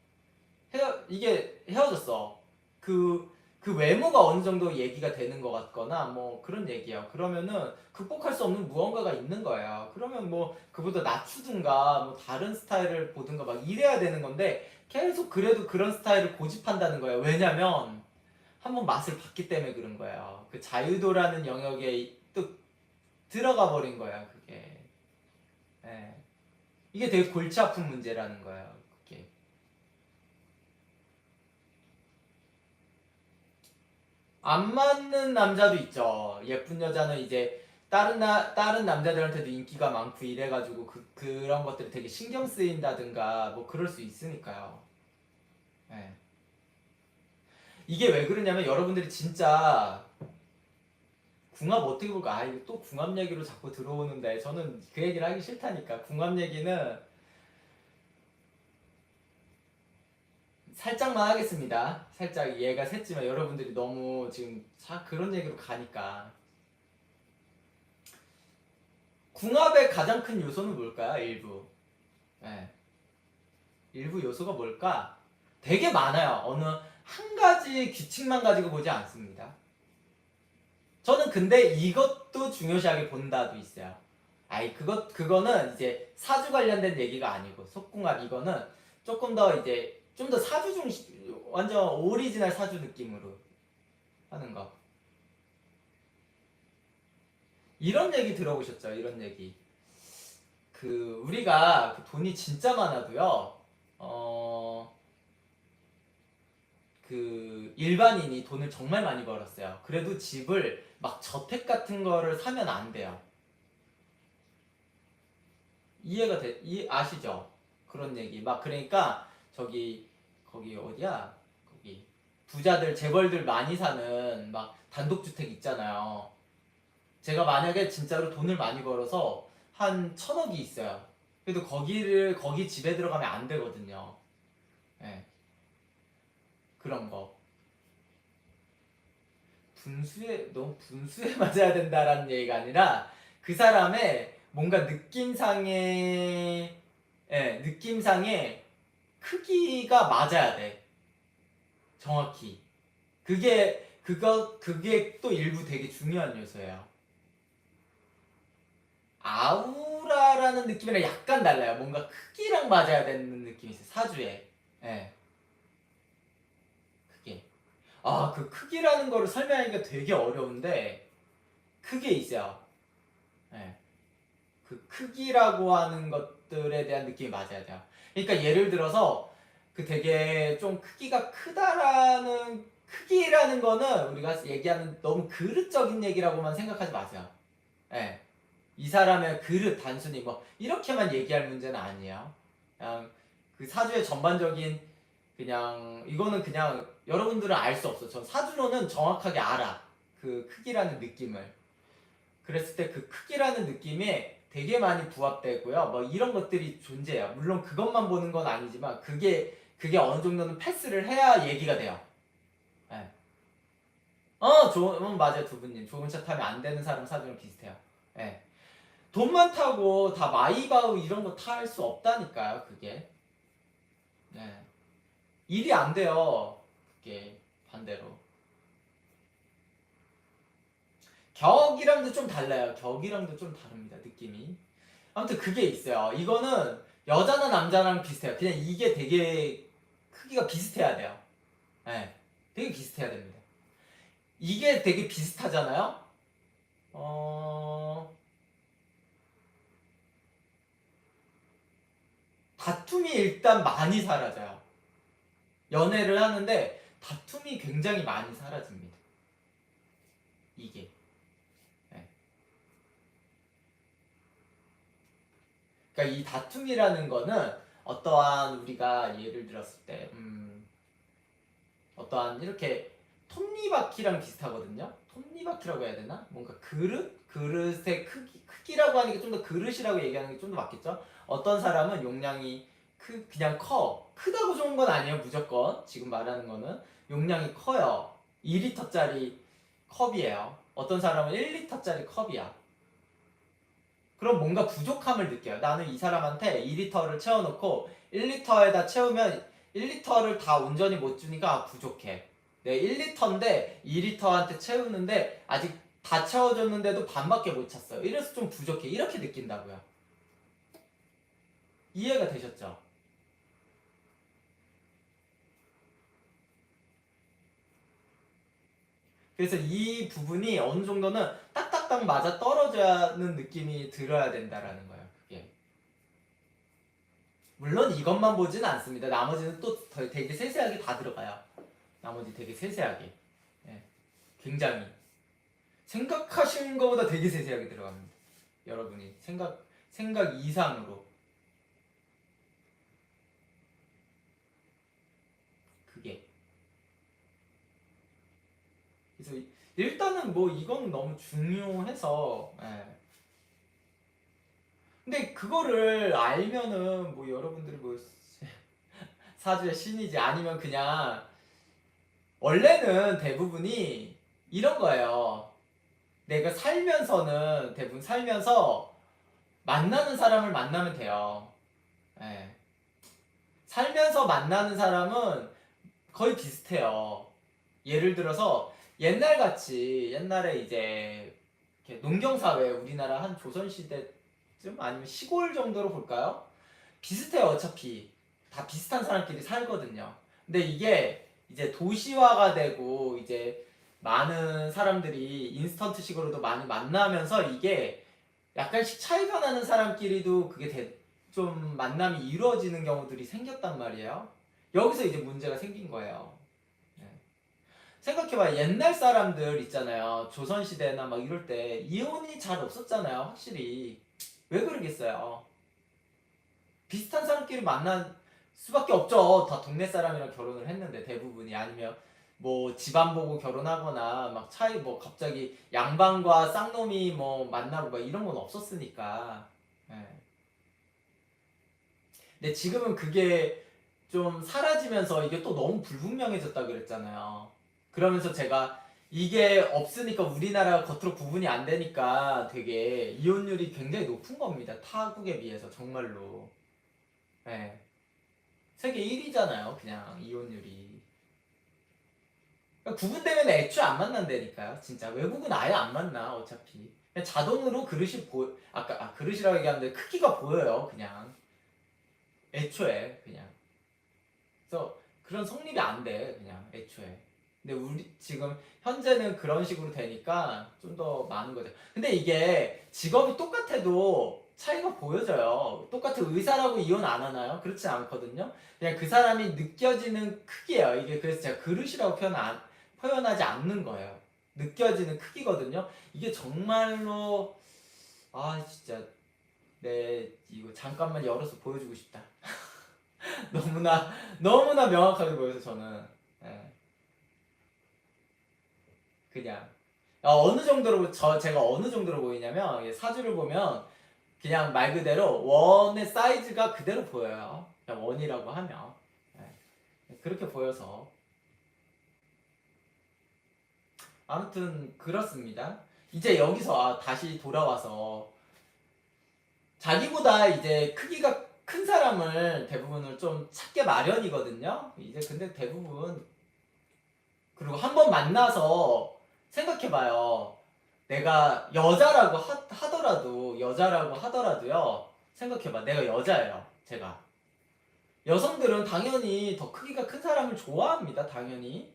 이게 헤어졌어. 그 외모가 어느 정도 얘기가 되는 것 같거나 뭐 그런 얘기야. 그러면은 극복할 수 없는 무언가가 있는 거야. 그러면 뭐 그보다 낮추든가 뭐 다른 스타일을 보든가 막 이래야 되는 건데 계속 그래도 그런 스타일을 고집한다는 거야. 왜냐면 한번 맛을 봤기 때문에 그런 거야. 그 자유도라는 영역에 또 들어가 버린 거야. 그게. 예. 이게 되게 골치 아픈 문제라는 거예요. 그게. 안 맞는 남자도 있죠. 예쁜 여자는 이제 다른 남자들한테도 인기가 많고 이래가지고 그런 것들이 되게 신경 쓰인다든가 뭐 그럴 수 있으니까요. 예. 이게 왜 그러냐면 여러분들이 진짜 궁합 어떻게 볼까? 아, 이거 또 궁합 얘기로 자꾸 들어오는데 저는 그 얘기를 하기 싫다니까. 궁합 얘기는 살짝만 하겠습니다. 살짝 이해가 샜지만 여러분들이 너무 지금 그런 얘기로 가니까. 궁합의 가장 큰 요소는 뭘까요? 일부. 네. 일부 요소가 뭘까? 되게 많아요. 어느 한 가지 규칙만 가지고 보지 않습니다. 저는 근데 이것도 중요시하게 본다도 있어요. 아이, 그거는 이제 사주 관련된 얘기가 아니고, 속궁합 이거는 조금 더 이제, 좀 더 사주 중심, 완전 오리지널 사주 느낌으로 하는 거. 이런 얘기 들어보셨죠? 이런 얘기. 우리가 돈이 진짜 많아도요, 일반인이 돈을 정말 많이 벌었어요. 그래도 집을 막 저택 같은 거를 사면 안 돼요. 아시죠? 그런 얘기. 막, 그러니까, 거기 어디야? 거기, 부자들, 재벌들 많이 사는 막 단독주택 있잖아요. 제가 만약에 진짜로 돈을 많이 벌어서 한 1,000억이 있어요. 그래도 거기 집에 들어가면 안 되거든요. 예. 그런 거. 너무 분수에 맞아야 된다라는 얘기가 아니라 그 사람의 뭔가 느낌상의 크기가 맞아야 돼. 정확히. 그게 또 일부 되게 중요한 요소예요. 아우라라는 느낌이랑 약간 달라요. 뭔가 크기랑 맞아야 되는 느낌이 있어요. 사주에. 예. 크게. 그 크기라는 거를 설명하기가 되게 어려운데, 크게 있어요. 예. 그 크기라고 하는 것들에 대한 느낌이 맞아야 돼요. 그러니까 예를 들어서, 그 되게 좀 크기가 크다라는, 크기라는 거는 우리가 얘기하는 너무 그릇적인 얘기라고만 생각하지 마세요. 예. 이 사람의 그릇 단순히 뭐 이렇게만 얘기할 문제는 아니에요. 그냥 그 사주의 전반적인 그냥 이거는 그냥 여러분들은 알 수 없어. 전 사주로는 정확하게 알아. 그 크기라는 느낌을. 그랬을 때 그 크기라는 느낌에 되게 많이 부합되고요. 뭐 이런 것들이 존재해요. 물론 그것만 보는 건 아니지만 그게 어느 정도는 패스를 해야 얘기가 돼요. 네. 맞아요, 두 분님. 좋은 차 타면 안 되는 사람 사주랑 비슷해요. 네. 돈만 타고 다 마이바흐 이런 거 탈 수 없다니까요, 그게. 네. 일이 안 돼요. 그게 반대로. 격이랑도 좀 달라요. 격이랑도 좀 다릅니다, 느낌이. 아무튼 그게 있어요. 이거는 여자나 남자랑 비슷해요. 그냥 이게 되게 크기가 비슷해야 돼요. 네. 되게 비슷해야 됩니다. 이게 되게 비슷하잖아요? 다툼이 일단 많이 사라져요. 연애를 하는데 다툼이 굉장히 많이 사라집니다. 이게. 네. 그러니까 이 다툼이라는 거는 어떠한 우리가 예를 들었을 때 어떠한 이렇게 톱니바퀴랑 비슷하거든요. 톱니바퀴라고 해야 되나? 뭔가 그릇의 크기라고 하는 게 좀 더 그릇이라고 얘기하는 게 좀 더 맞겠죠? 어떤 사람은 용량이 그냥 크다고 좋은 건 아니에요. 무조건 지금 말하는 거는 용량이 커요. 2리터짜리 컵이에요. 어떤 사람은 1리터짜리 컵이야. 그럼 뭔가 부족함을 느껴요. 나는 이 사람한테 2리터를 채워놓고 1리터에다 채우면 1리터를 다 온전히 못 주니까 부족해. 네, 1리터인데 2리터한테 채우는데 아직 다 채워줬는데도 반밖에 못 찼어요. 이래서 좀 부족해. 이렇게 느낀다고요. 이해가 되셨죠? 그래서 이 부분이 어느 정도는 딱딱딱 맞아 떨어지는 느낌이 들어야 된다라는 거예요. 그게. 물론 이것만 보진 않습니다. 나머지는 또 되게 세세하게 다 들어가요. 나머지 되게 세세하게. 예, 굉장히. 생각하시는 것보다 되게 세세하게 들어갑니다. 여러분이 생각 이상으로. 그게. 그래서 일단은 뭐 이건 너무 중요해서, 예. 근데 그거를 알면은 뭐 여러분들이 뭐 사주의 신이지 아니면 그냥 원래는 대부분이 이런 거예요. 내가 살면서는 대부분 살면서 만나는 사람을 만나면 돼요. 예. 살면서 만나는 사람은 거의 비슷해요. 예를 들어서 옛날에 이제 이렇게 농경사회 우리나라 한 조선시대쯤 아니면 시골 정도로 볼까요? 비슷해요. 어차피 다 비슷한 사람끼리 살거든요. 근데 이게 이제 도시화가 되고 이제 많은 사람들이 인스턴트식으로도 많이 만나면서 이게 약간씩 차이가 나는 사람끼리도 좀 만남이 이루어지는 경우들이 생겼단 말이에요. 여기서 이제 문제가 생긴 거예요. 네. 생각해봐요. 옛날 사람들 있잖아요. 조선시대나 막 이럴 때 이혼이 잘 없었잖아요. 확실히. 왜 그러겠어요? 비슷한 사람끼리 만난 수밖에 없죠. 다 동네 사람이랑 결혼을 했는데 대부분이 아니면 뭐 집안 보고 결혼하거나 막 차이 뭐 갑자기 양반과 쌍놈이 뭐 만나고 막 이런 건 없었으니까. 예. 근데 지금은 그게 좀 사라지면서 이게 또 너무 불분명해졌다 그랬잖아요. 그러면서 제가 이게 없으니까 우리나라가 겉으로 구분이 안 되니까 되게 이혼율이 굉장히 높은 겁니다. 타국에 비해서 정말로. 네. 세계 1위잖아요. 그냥 이혼율이. 그러니까 구분되면 애초에 안 만난다니까요. 진짜 외국은 아예 안 만나 어차피. 그냥 자동으로 그릇이 그릇이라고 얘기하는데 크기가 보여요. 그냥 애초에 그냥. 그래서 그런 성립이 안 돼. 그냥 애초에. 근데 우리 지금 현재는 그런 식으로 되니까 좀 더 많은 거죠. 근데 이게 직업이 똑같아도 차이가 보여져요. 똑같은 의사라고 이혼 안 하나요? 그렇지 않거든요. 그냥 그 사람이 느껴지는 크기예요. 이게 그래서 제가 그릇이라고 표현하지 않는 거예요. 느껴지는 크기거든요. 이게 정말로 진짜 이거 잠깐만 열어서 보여주고 싶다. 너무나 명확하게 보여서 저는 예, 그냥 어느 정도로 제가 어느 정도로 보이냐면 사주를 보면 그냥 말 그대로 원의 사이즈가 그대로 보여요. 그냥 원이라고 하면 그렇게 보여서 아무튼 그렇습니다. 이제 여기서 다시 돌아와서 자기보다 이제 크기가 큰 사람을 대부분을 좀 찾게 마련이거든요. 이제 근데 대부분 그리고 한 번 만나서 생각해봐요. 내가 여자라고 하더라도요. 생각해봐. 내가 여자예요. 제가. 여성들은 당연히 더 크기가 큰 사람을 좋아합니다. 당연히.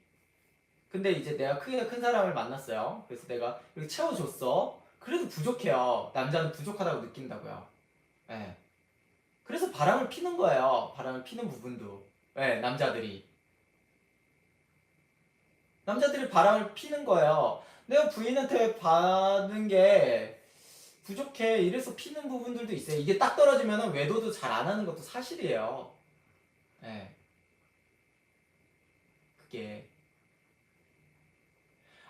근데 이제 내가 크기가 큰 사람을 만났어요. 그래서 내가 이렇게 채워줬어. 그래도 부족해요. 남자는 부족하다고 느낀다고요. 예. 그래서 바람을 피는 거예요. 바람을 피는 부분도. 예, 남자들이 바람을 피는 거예요. 내가 부인한테 받는 게 부족해. 이래서 피는 부분들도 있어요. 이게 딱 떨어지면 외도도 잘 안 하는 것도 사실이에요. 예. 그게.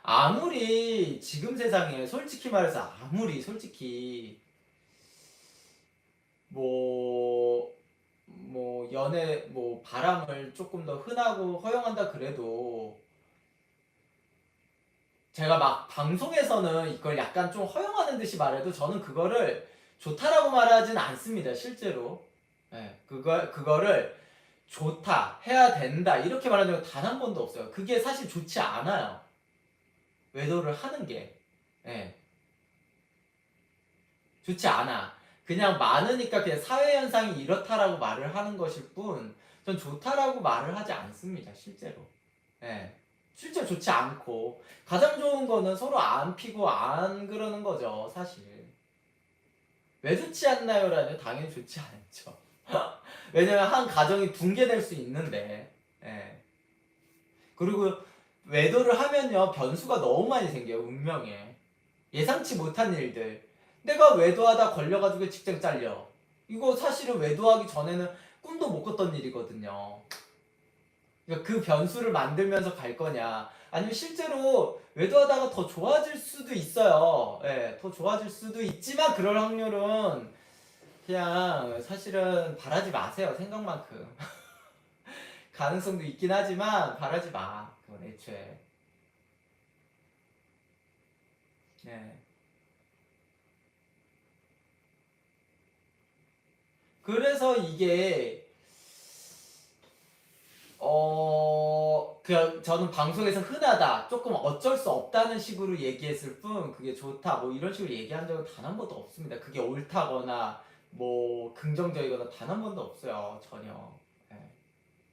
아무리 지금 세상에 솔직히 말해서 솔직히 뭐, 바람을 조금 더 흔하고 허용한다 그래도 제가 막 방송에서는 이걸 약간 좀 허용하는 듯이 말해도 저는 그거를 좋다라고 말하진 않습니다, 실제로. 그거를 좋다, 해야 된다, 이렇게 말한 적은 단 한 번도 없어요. 그게 사실 좋지 않아요. 외도를 하는 게. 예, 좋지 않아. 그냥 많으니까 그냥 사회현상이 이렇다라고 말을 하는 것일 뿐, 전 좋다라고 말을 하지 않습니다, 실제로. 예. 실제 좋지 않고 가장 좋은 거는 서로 안 피고 안 그러는 거죠, 사실. 왜 좋지 않나요? 라면 당연히 좋지 않죠. 왜냐면 한 가정이 붕괴될 수 있는데. 예. 그리고 외도를 하면요 변수가 너무 많이 생겨요. 운명에 예상치 못한 일들. 내가 외도하다 걸려가지고 직장 잘려. 이거 사실은 외도하기 전에는 꿈도 못 꿨던 일이거든요. 그러니까 그 변수를 만들면서 갈 거냐, 아니면 실제로 외도하다가 더 좋아질 수도 있어요. 예, 더 좋아질 수도 있지만 그럴 확률은 그냥 사실은 바라지 마세요. 생각만큼. 가능성도 있긴 하지만 바라지 마. 그건 애초에. 네. 그래서 이게 그냥 저는 방송에서 흔하다, 조금 어쩔 수 없다는 식으로 얘기했을 뿐, 그게 좋다, 뭐 이런 식으로 얘기한 적은 단 한 번도 없습니다. 그게 옳다거나, 뭐, 긍정적이거나 단 한 번도 없어요. 전혀. 예.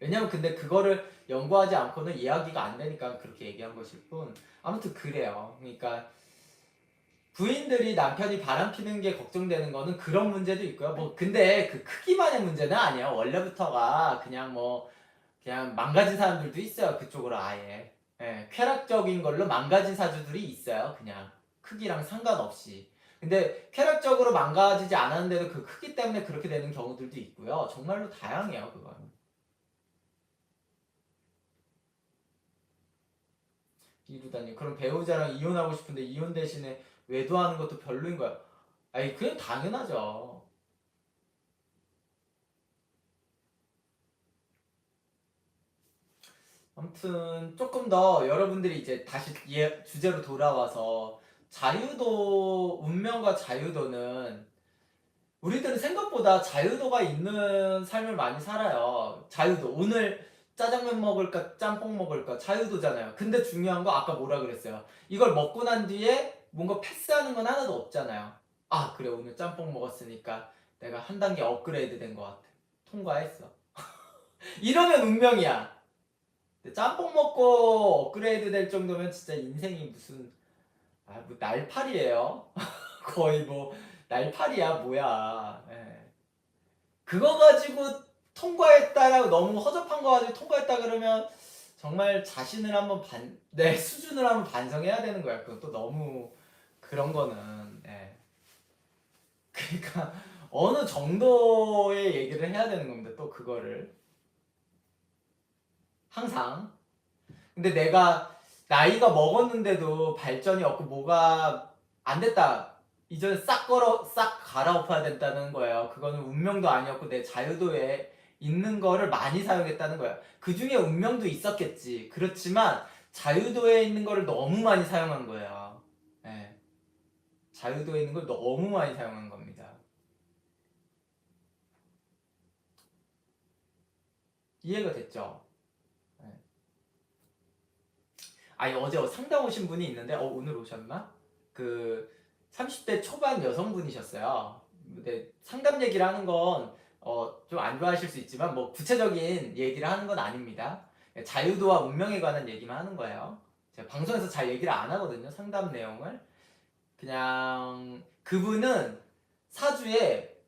왜냐면 근데 그거를 연구하지 않고는 이야기가 안 되니까 그렇게 얘기한 것일 뿐, 아무튼 그래요. 그러니까, 부인들이 남편이 바람 피는 게 걱정되는 거는 그런 문제도 있고요. 뭐, 근데 그 크기만의 문제는 아니에요. 원래부터가 그냥 망가진 사람들도 있어요. 그쪽으로 아예. 예, 쾌락적인 걸로 망가진 사주들이 있어요. 그냥 크기랑 상관없이. 근데 쾌락적으로 망가지지 않았는데도 그 크기 때문에 그렇게 되는 경우들도 있고요. 정말로 다양해요, 그건. 이루다니. 그럼 배우자랑 이혼하고 싶은데 이혼 대신에 외도하는 것도 별로인 거야. 아니, 그냥 당연하죠. 아무튼 조금 더 여러분들이 이제 다시 주제로 돌아와서 자유도, 운명과 자유도는 우리들은 생각보다 자유도가 있는 삶을 많이 살아요. 자유도. 오늘 짜장면 먹을까, 짬뽕 먹을까, 자유도잖아요. 근데 중요한 거 아까 뭐라 그랬어요? 이걸 먹고 난 뒤에 뭔가 패스하는 건 하나도 없잖아요. 아, 그래, 오늘 짬뽕 먹었으니까 내가 한 단계 업그레이드 된 것 같아. 통과했어. 이러면 운명이야. 근데 짬뽕 먹고 업그레이드 될 정도면 진짜 인생이 무슨, 뭐 날파리예요. 거의 뭐 날파리야 뭐야. 예. 그거 가지고 통과했다라고 너무 허접한 거 가지고 통과했다 그러면 정말 자신을 한번 내 수준을 한번 반성해야 되는 거야. 그건 또 너무 그런 거는. 예. 그러니까 어느 정도의 얘기를 해야 되는 겁니다. 또 그거를 항상. 근데 내가 나이가 먹었는데도 발전이 없고 뭐가 안 됐다. 이제 싹 갈아엎어야 된다는 거예요. 그거는 운명도 아니었고 내 자유도에 있는 거를 많이 사용했다는 거예요. 그 중에 운명도 있었겠지. 그렇지만 자유도에 있는 거를 너무 많이 사용한 거예요. 네. 자유도에 있는 걸 너무 많이 사용한 겁니다. 이해가 됐죠? 네. 아니 어제 상담 오신 분이 있는데 오늘 오셨나? 그 30대 초반 여성분이셨어요. 근데 상담 얘기를 하는 건 좀 안 좋아하실 수 있지만 뭐 구체적인 얘기를 하는 건 아닙니다. 자유도와 운명에 관한 얘기만 하는 거예요. 제가 방송에서 잘 얘기를 안 하거든요. 상담 내용을. 그냥 그분은 사주에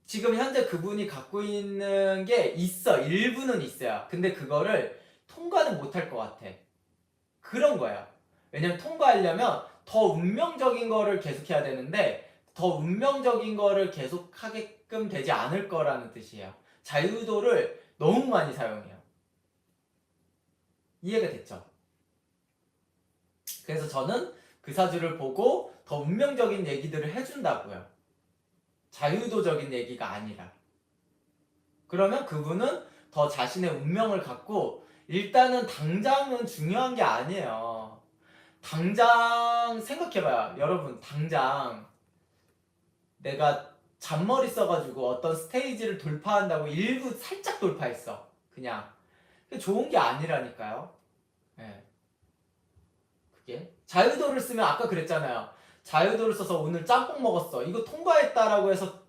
지금 현재 그분이 갖고 있는 게 있어. 일부는 있어요. 근데 그거를 통과는 못할 것 같아. 그런 거예요. 왜냐면 통과하려면 더 운명적인 거를 계속해야 되는데 더 운명적인 거를 계속하게끔 되지 않을 거라는 뜻이에요. 자유도를 너무 많이 사용해요. 이해가 됐죠? 그래서 저는 그 사주를 보고 더 운명적인 얘기들을 해준다고요. 자유도적인 얘기가 아니라. 그러면 그분은 더 자신의 운명을 갖고 일단은 당장은 중요한 게 아니에요. 당장 생각해봐요. 여러분 당장 내가 잔머리 써가지고 어떤 스테이지를 돌파한다고 일부 살짝 돌파했어. 그냥 그게 좋은 게 아니라니까요. 네. 그게 자유도를 쓰면 아까 그랬잖아요. 자유도를 써서 오늘 짬뽕 먹었어. 이거 통과했다라고 해서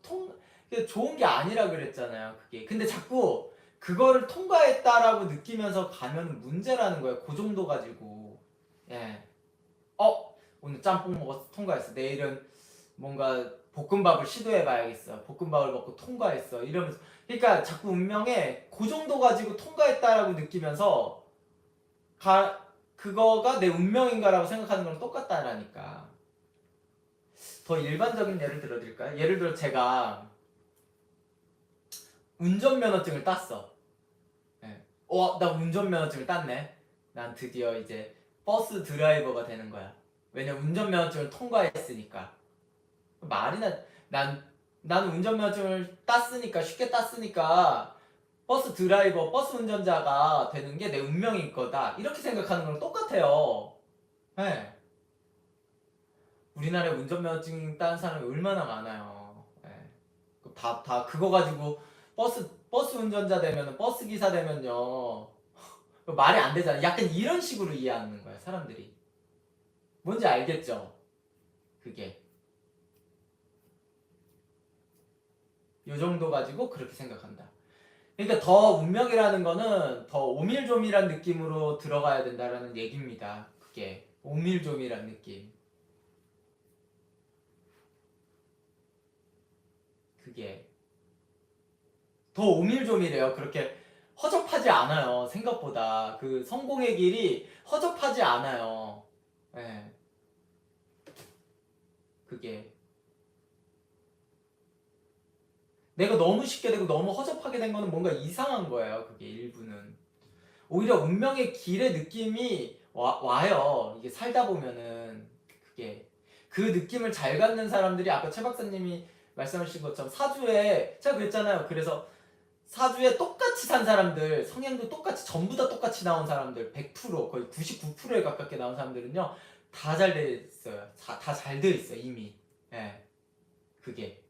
그게 좋은 게 아니라 그랬잖아요. 그게 근데 자꾸 그거를 통과했다라고 느끼면서 가면 문제라는 거예요. 그 정도 가지고. 예. 오늘 짬뽕 먹었어. 통과했어. 내일은 뭔가 볶음밥을 시도해봐야겠어. 볶음밥을 먹고 통과했어. 이러면서 그러니까 자꾸 운명에 그 정도 가지고 통과했다라고 느끼면서 그거가 내 운명인가라고 생각하는 거랑 똑같다라니까. 더 일반적인 예를 들어드릴까요? 예를 들어 제가 운전면허증을 땄어. 네. 나 운전면허증을 땄네. 난 드디어 이제 버스 드라이버가 되는 거야. 왜냐 운전면허증을 통과했으니까. 말이나 나는 운전면허증을 땄으니까 쉽게 땄으니까 버스 드라이버, 버스 운전자가 되는 게 내 운명일 거다. 이렇게 생각하는 거랑 똑같아요. 네. 우리나라에 운전면허증 딴 사람이 얼마나 많아요. 네. 다 그거 가지고 버스 운전자 되면 버스 기사 되면요. 말이 안 되잖아. 약간 이런 식으로 이해하는 거야, 사람들이. 뭔지 알겠죠? 그게. 요 정도 가지고 그렇게 생각한다. 그러니까 더 운명이라는 거는 더 오밀조밀한 느낌으로 들어가야 된다라는 얘기입니다. 그게 오밀조밀한 느낌. 그게 더 오밀조밀해요. 그렇게 허접하지 않아요. 생각보다 그 성공의 길이 허접하지 않아요. 네. 그게 내가 너무 쉽게 되고 너무 허접하게 된 거는 뭔가 이상한 거예요. 그게 일부는 오히려 운명의 길의 느낌이 와요. 이게 살다 보면은 그게 그 느낌을 잘 갖는 사람들이 아까 최 박사님이 말씀하신 것처럼 사주에 제가 그랬잖아요. 그래서 사주에 똑같이 산 사람들, 성향도 똑같이 전부 다 똑같이 나온 사람들 100% 거의 99%에 가깝게 나온 사람들은요 다 잘 돼 있어요. 다 잘 돼 있어 이미. 예, 그게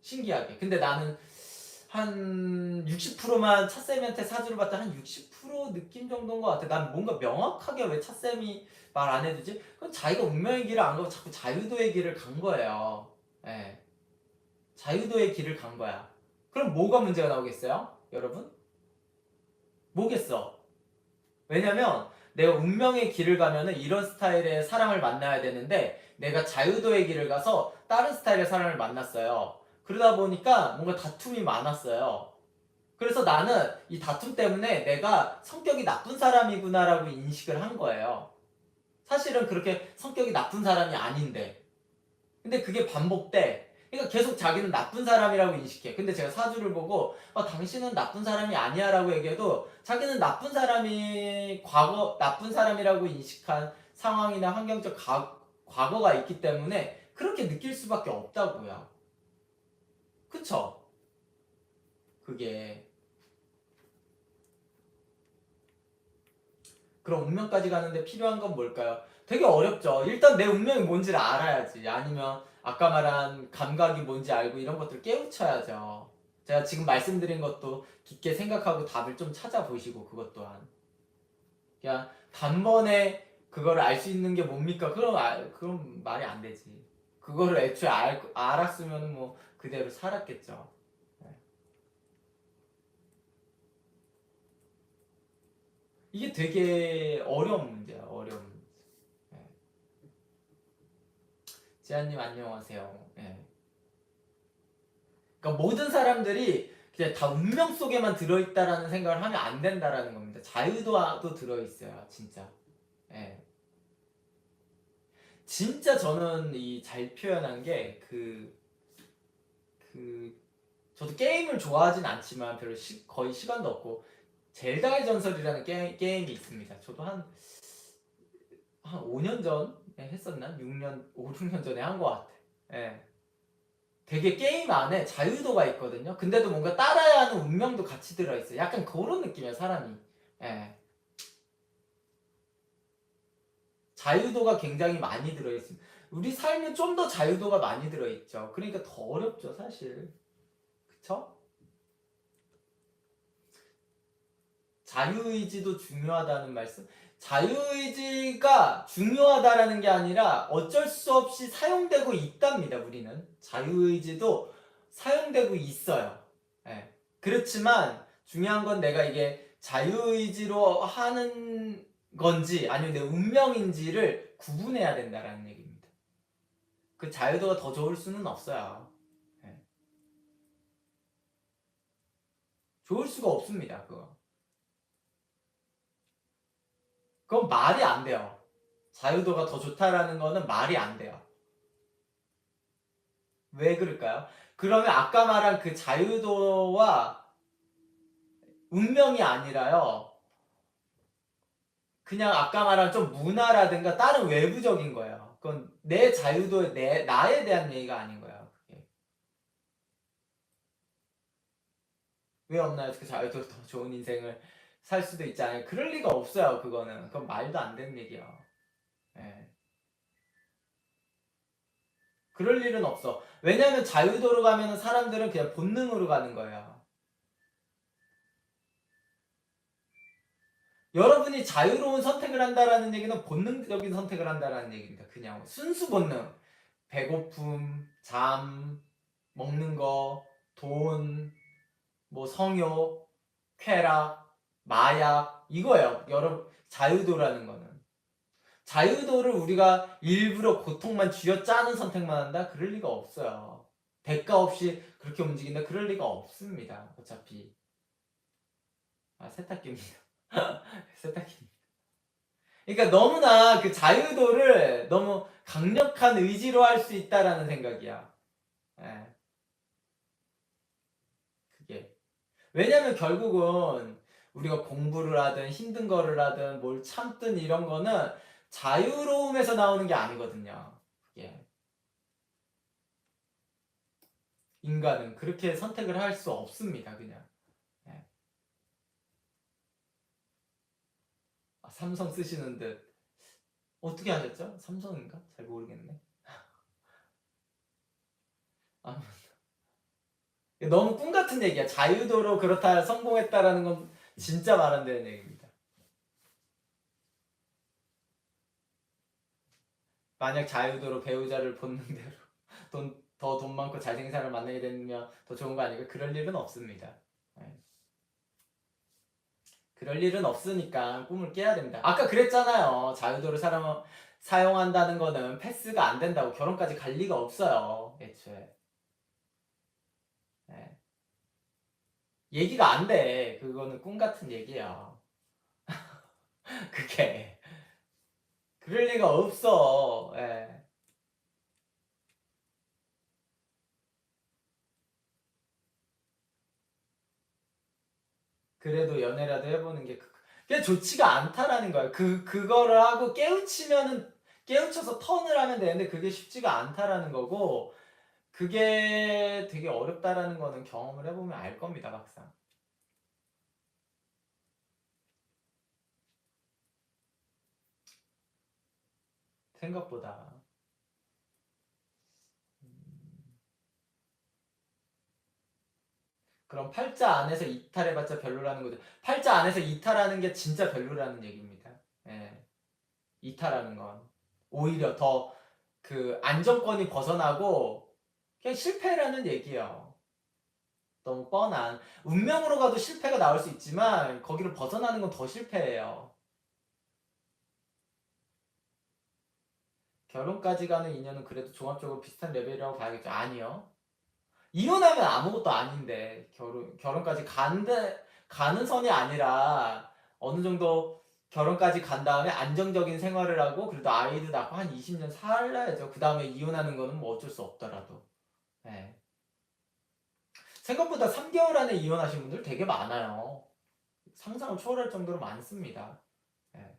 신기하게. 근데 나는 한 60%만 차쌤한테 사주를 봤다 한 60% 느낌 정도인 것 같아. 난 뭔가 명확하게 왜 차쌤이 말 안 해주지? 그건 자기가 운명의 길을 안 가고 자꾸 자유도의 길을 간 거예요. 예. 자유도의 길을 간 거야. 그럼 뭐가 문제가 나오겠어요? 여러분? 뭐겠어? 왜냐면 내가 운명의 길을 가면은 이런 스타일의 사람을 만나야 되는데 내가 자유도의 길을 가서 다른 스타일의 사람을 만났어요. 그러다 보니까 뭔가 다툼이 많았어요. 그래서 나는 이 다툼 때문에 내가 성격이 나쁜 사람이구나라고 인식을 한 거예요. 사실은 그렇게 성격이 나쁜 사람이 아닌데. 근데 그게 반복돼. 그러니까 계속 자기는 나쁜 사람이라고 인식해. 근데 제가 사주를 보고 당신은 나쁜 사람이 아니야 라고 얘기해도 자기는 나쁜 사람이 과거 나쁜 사람이라고 인식한 상황이나 환경적 과거가 있기 때문에 그렇게 느낄 수밖에 없다고요. 그쵸? 그게 그럼 운명까지 가는데 필요한 건 뭘까요? 되게 어렵죠. 일단 내 운명이 뭔지를 알아야지. 아니면 아까 말한 감각이 뭔지 알고 이런 것들을 깨우쳐야죠. 제가 지금 말씀드린 것도 깊게 생각하고 답을 좀 찾아보시고 그것 또한. 그냥 단번에 그거를 알 수 있는 게 뭡니까? 그럼 말이 안 되지. 그거를 애초에 알았으면 뭐 그대로 살았겠죠. 네. 이게 되게 어려운 문제야. 어려운 문제. 네. 지아님 안녕하세요. 네. 그러니까 모든 사람들이 그냥 다 운명 속에만 들어있다라는 생각을 하면 안 된다라는 겁니다. 자유도도 들어있어요, 진짜. 예. 진짜 저는 이 잘 표현한 게 저도 게임을 좋아하진 않지만 별로 거의 시간도 없고 젤다의 전설이라는 게임이 있습니다. 저도 한 5년 전에 했었나? 6년, 5, 6년 전에 한 것 같아. 예. 되게 게임 안에 자유도가 있거든요. 근데도 뭔가 따라야 하는 운명도 같이 들어있어요. 약간 그런 느낌이야, 사람이. 예. 자유도가 굉장히 많이 들어있습니다. 우리 삶은 좀 더 자유도가 많이 들어있죠. 그러니까 더 어렵죠, 사실. 그쵸? 자유의지도 중요하다는 말씀? 자유의지가 중요하다라는 게 아니라 어쩔 수 없이 사용되고 있답니다, 우리는. 자유의지도 사용되고 있어요. 예. 그렇지만 중요한 건 내가 이게 자유의지로 하는 건지 아니면 내 운명인지를 구분해야 된다라는 얘기입니다. 그 자유도가 더 좋을 수는 없어요. 예. 좋을 수가 없습니다, 그거. 그건 말이 안 돼요. 자유도가 더 좋다라는 거는 말이 안 돼요. 왜 그럴까요? 그러면 아까 말한 그 자유도와 운명이 아니라요. 그냥 아까 말한 좀 문화라든가 다른 외부적인 거예요. 그건 내 자유도에 나에 대한 얘기가 아닌 거예요. 그게. 왜 없나요? 그 자유도 더 좋은 인생을 살 수도 있지 않아요? 그럴 리가 없어요. 그거는. 그건 말도 안 되는 얘기야. 예. 그럴 일은 없어. 왜냐하면 자유도로 가면은 사람들은 그냥 본능으로 가는 거예요. 여러분이 자유로운 선택을 한다라는 얘기는 본능적인 선택을 한다라는 얘기입니다. 그냥 순수 본능. 배고픔, 잠, 먹는 거, 돈, 뭐 성욕, 쾌락, 마약 이거예요. 여러분 자유도라는 거는. 자유도를 우리가 일부러 고통만 쥐어짜는 선택만 한다? 그럴 리가 없어요. 대가 없이 그렇게 움직인다? 그럴 리가 없습니다. 어차피. 세탁기입니다. 세탁기. 그러니까 너무나 그 자유도를 너무 강력한 의지로 할 수 있다라는 생각이야. 예, 그게. 왜냐면 결국은 우리가 공부를 하든 힘든 거를 하든 뭘 참든 이런 거는 자유로움에서 나오는 게 아니거든요. 그게. 인간은 그렇게 선택을 할 수 없습니다. 그냥. 예. 아, 삼성 쓰시는 듯. 어떻게 하셨죠? 삼성인가? 잘 모르겠네. 아, 너무 꿈 같은 얘기야. 자유도로 그렇다 성공했다라는 건 진짜 말 안 되는 얘기입니다. 만약 자유도로 배우자를 본능대로 더 돈 많고 잘생긴 사람을 만나게 되면 더 좋은 거 아닐까? 그럴 일은 없습니다. 예. 그럴 일은 없으니까 꿈을 깨야 됩니다. 아까 그랬잖아요. 자유도를 사용한다는 거는 패스가 안 된다고. 결혼까지 갈 리가 없어요. 애초에. 예. 얘기가 안 돼. 그거는 꿈 같은 얘기야. 그게. 그럴 리가 없어. 예. 그래도 연애라도 해보는 게 그게 좋지가 않다라는 거야. 그거를 하고 깨우쳐서 턴을 하면 되는데 그게 쉽지가 않다라는 거고 그게 되게 어렵다라는 거는 경험을 해보면 알 겁니다, 막상. 생각보다. 음, 그럼 팔자 안에서 이탈해봤자 별로라는 거죠. 팔자 안에서 이탈하는 게 진짜 별로라는 얘기입니다. 예, 이탈하는 건 오히려 더 그 안정권이 벗어나고 그냥 실패라는 얘기예요. 너무 뻔한 운명으로 가도 실패가 나올 수 있지만 거기를 벗어나는 건 더 실패예요. 결혼까지 가는 인연은 그래도 종합적으로 비슷한 레벨이라고 봐야겠죠. 아니요. 이혼하면 아무것도 아닌데 결혼까지 가는 선이 아니라 어느 정도 결혼까지 간 다음에 안정적인 생활을 하고 그래도 아이도 낳고 한 20년 살아야죠. 그 다음에 이혼하는 거는 뭐 어쩔 수 없더라도. 네. 생각보다 3개월 안에 이혼하신 분들 되게 많아요. 상상을 초월할 정도로 많습니다. 네.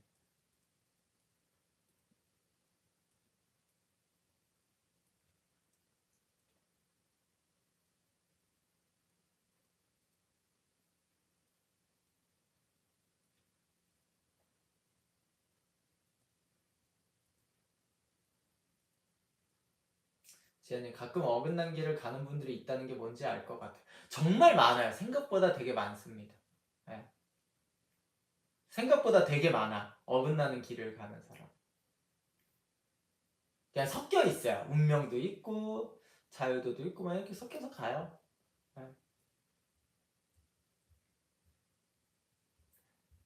지연님 가끔 어긋난 길을 가는 분들이 있다는 게 뭔지 알 것 같아요. 정말 많아요. 생각보다 되게 많습니다. 네. 생각보다 되게 많아. 어긋나는 길을 가는 사람. 그냥 섞여 있어요. 운명도 있고 자유도도 있고 막 이렇게 섞여서 가요. 네.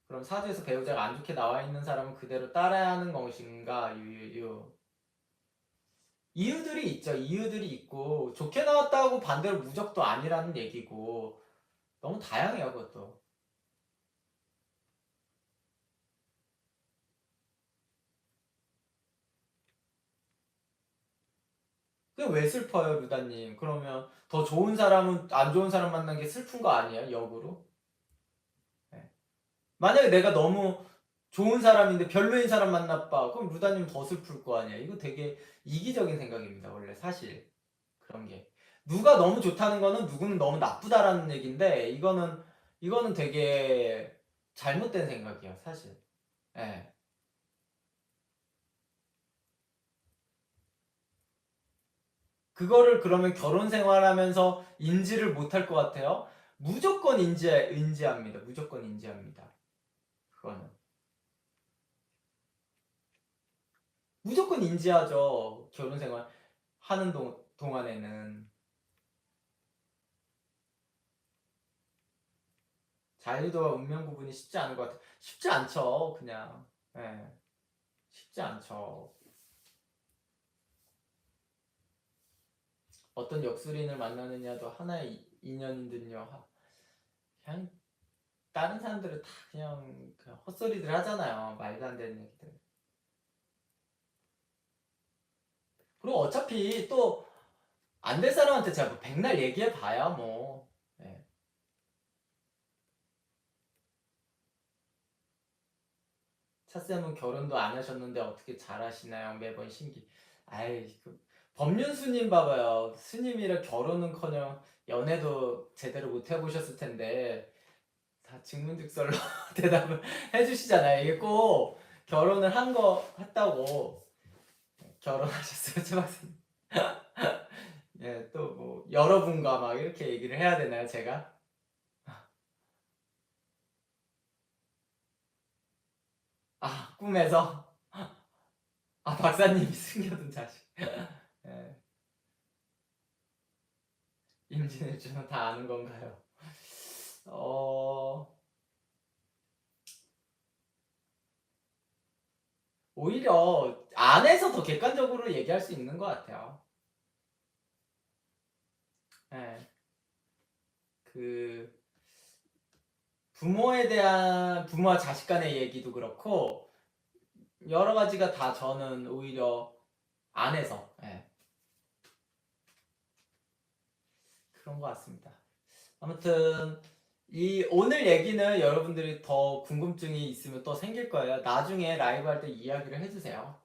그럼 사주에서 배우자가 안 좋게 나와 있는 사람은 그대로 따라야 하는 것인가? 유유유. 이유들이 있죠. 이유들이 있고 좋게 나왔다고 반대로 무적도 아니라는 얘기고 너무 다양해요. 그것도. 그게 왜 슬퍼요, 루다님? 그러면 더 좋은 사람은 안 좋은 사람 만난 게 슬픈 거 아니에요? 역으로? 네. 만약에 내가 너무 좋은 사람인데 별로인 사람 만났다. 그럼 루다님 더 슬플 거 아니야. 이거 되게 이기적인 생각입니다. 원래 사실 그런 게 누가 너무 좋다는 거는 누구는 너무 나쁘다라는 얘기인데 이거는 되게 잘못된 생각이야 사실. 예. 그거를 그러면 결혼 생활하면서 인지를 못할 것 같아요. 무조건 인지합니다. 무조건 인지합니다. 그거는 무조건 인지하죠. 결혼 생활 하는 동안에는. 자유도와 운명 구분이 쉽지 않은 것 같아요. 쉽지 않죠, 그냥. 예, 쉽지 않죠. 어떤 역술인을 만나느냐도 하나의 인연인 듯요. 그냥 다른 사람들은 다 그냥 헛소리들 하잖아요. 말도 안 되는 얘기들. 그리고 어차피 또 안 될 사람한테 제가 뭐 백날 얘기해 봐야 뭐. 예. 차쌤은 결혼도 안 하셨는데 어떻게 잘하시나요? 매번 신기. 아이, 법륜스님 봐봐요. 스님이라 결혼은커녕 연애도 제대로 못 해보셨을 텐데 다 증문즉설로 대답을 해주시잖아요. 이게 꼭 결혼을 한 거 했다고 결혼하셨어요, 최 박사님? 예, 또 뭐 여러분과 막 이렇게 얘기를 해야 되나요, 제가? 아, 꿈에서? 아, 박사님이 숨겨둔 자식. 예, 임진왜란은 다 아는 건가요? 어, 오히려 안에서 더 객관적으로 얘기할 수 있는 것 같아요. 예, 그 부모에 대한 부모와 자식 간의 얘기도 그렇고 여러 가지가 다 저는 오히려 안에서 그런 것 같습니다. 아무튼 이 오늘 얘기는 여러분들이 더 궁금증이 있으면 또 생길 거예요. 나중에 라이브 할 때 이야기를 해주세요.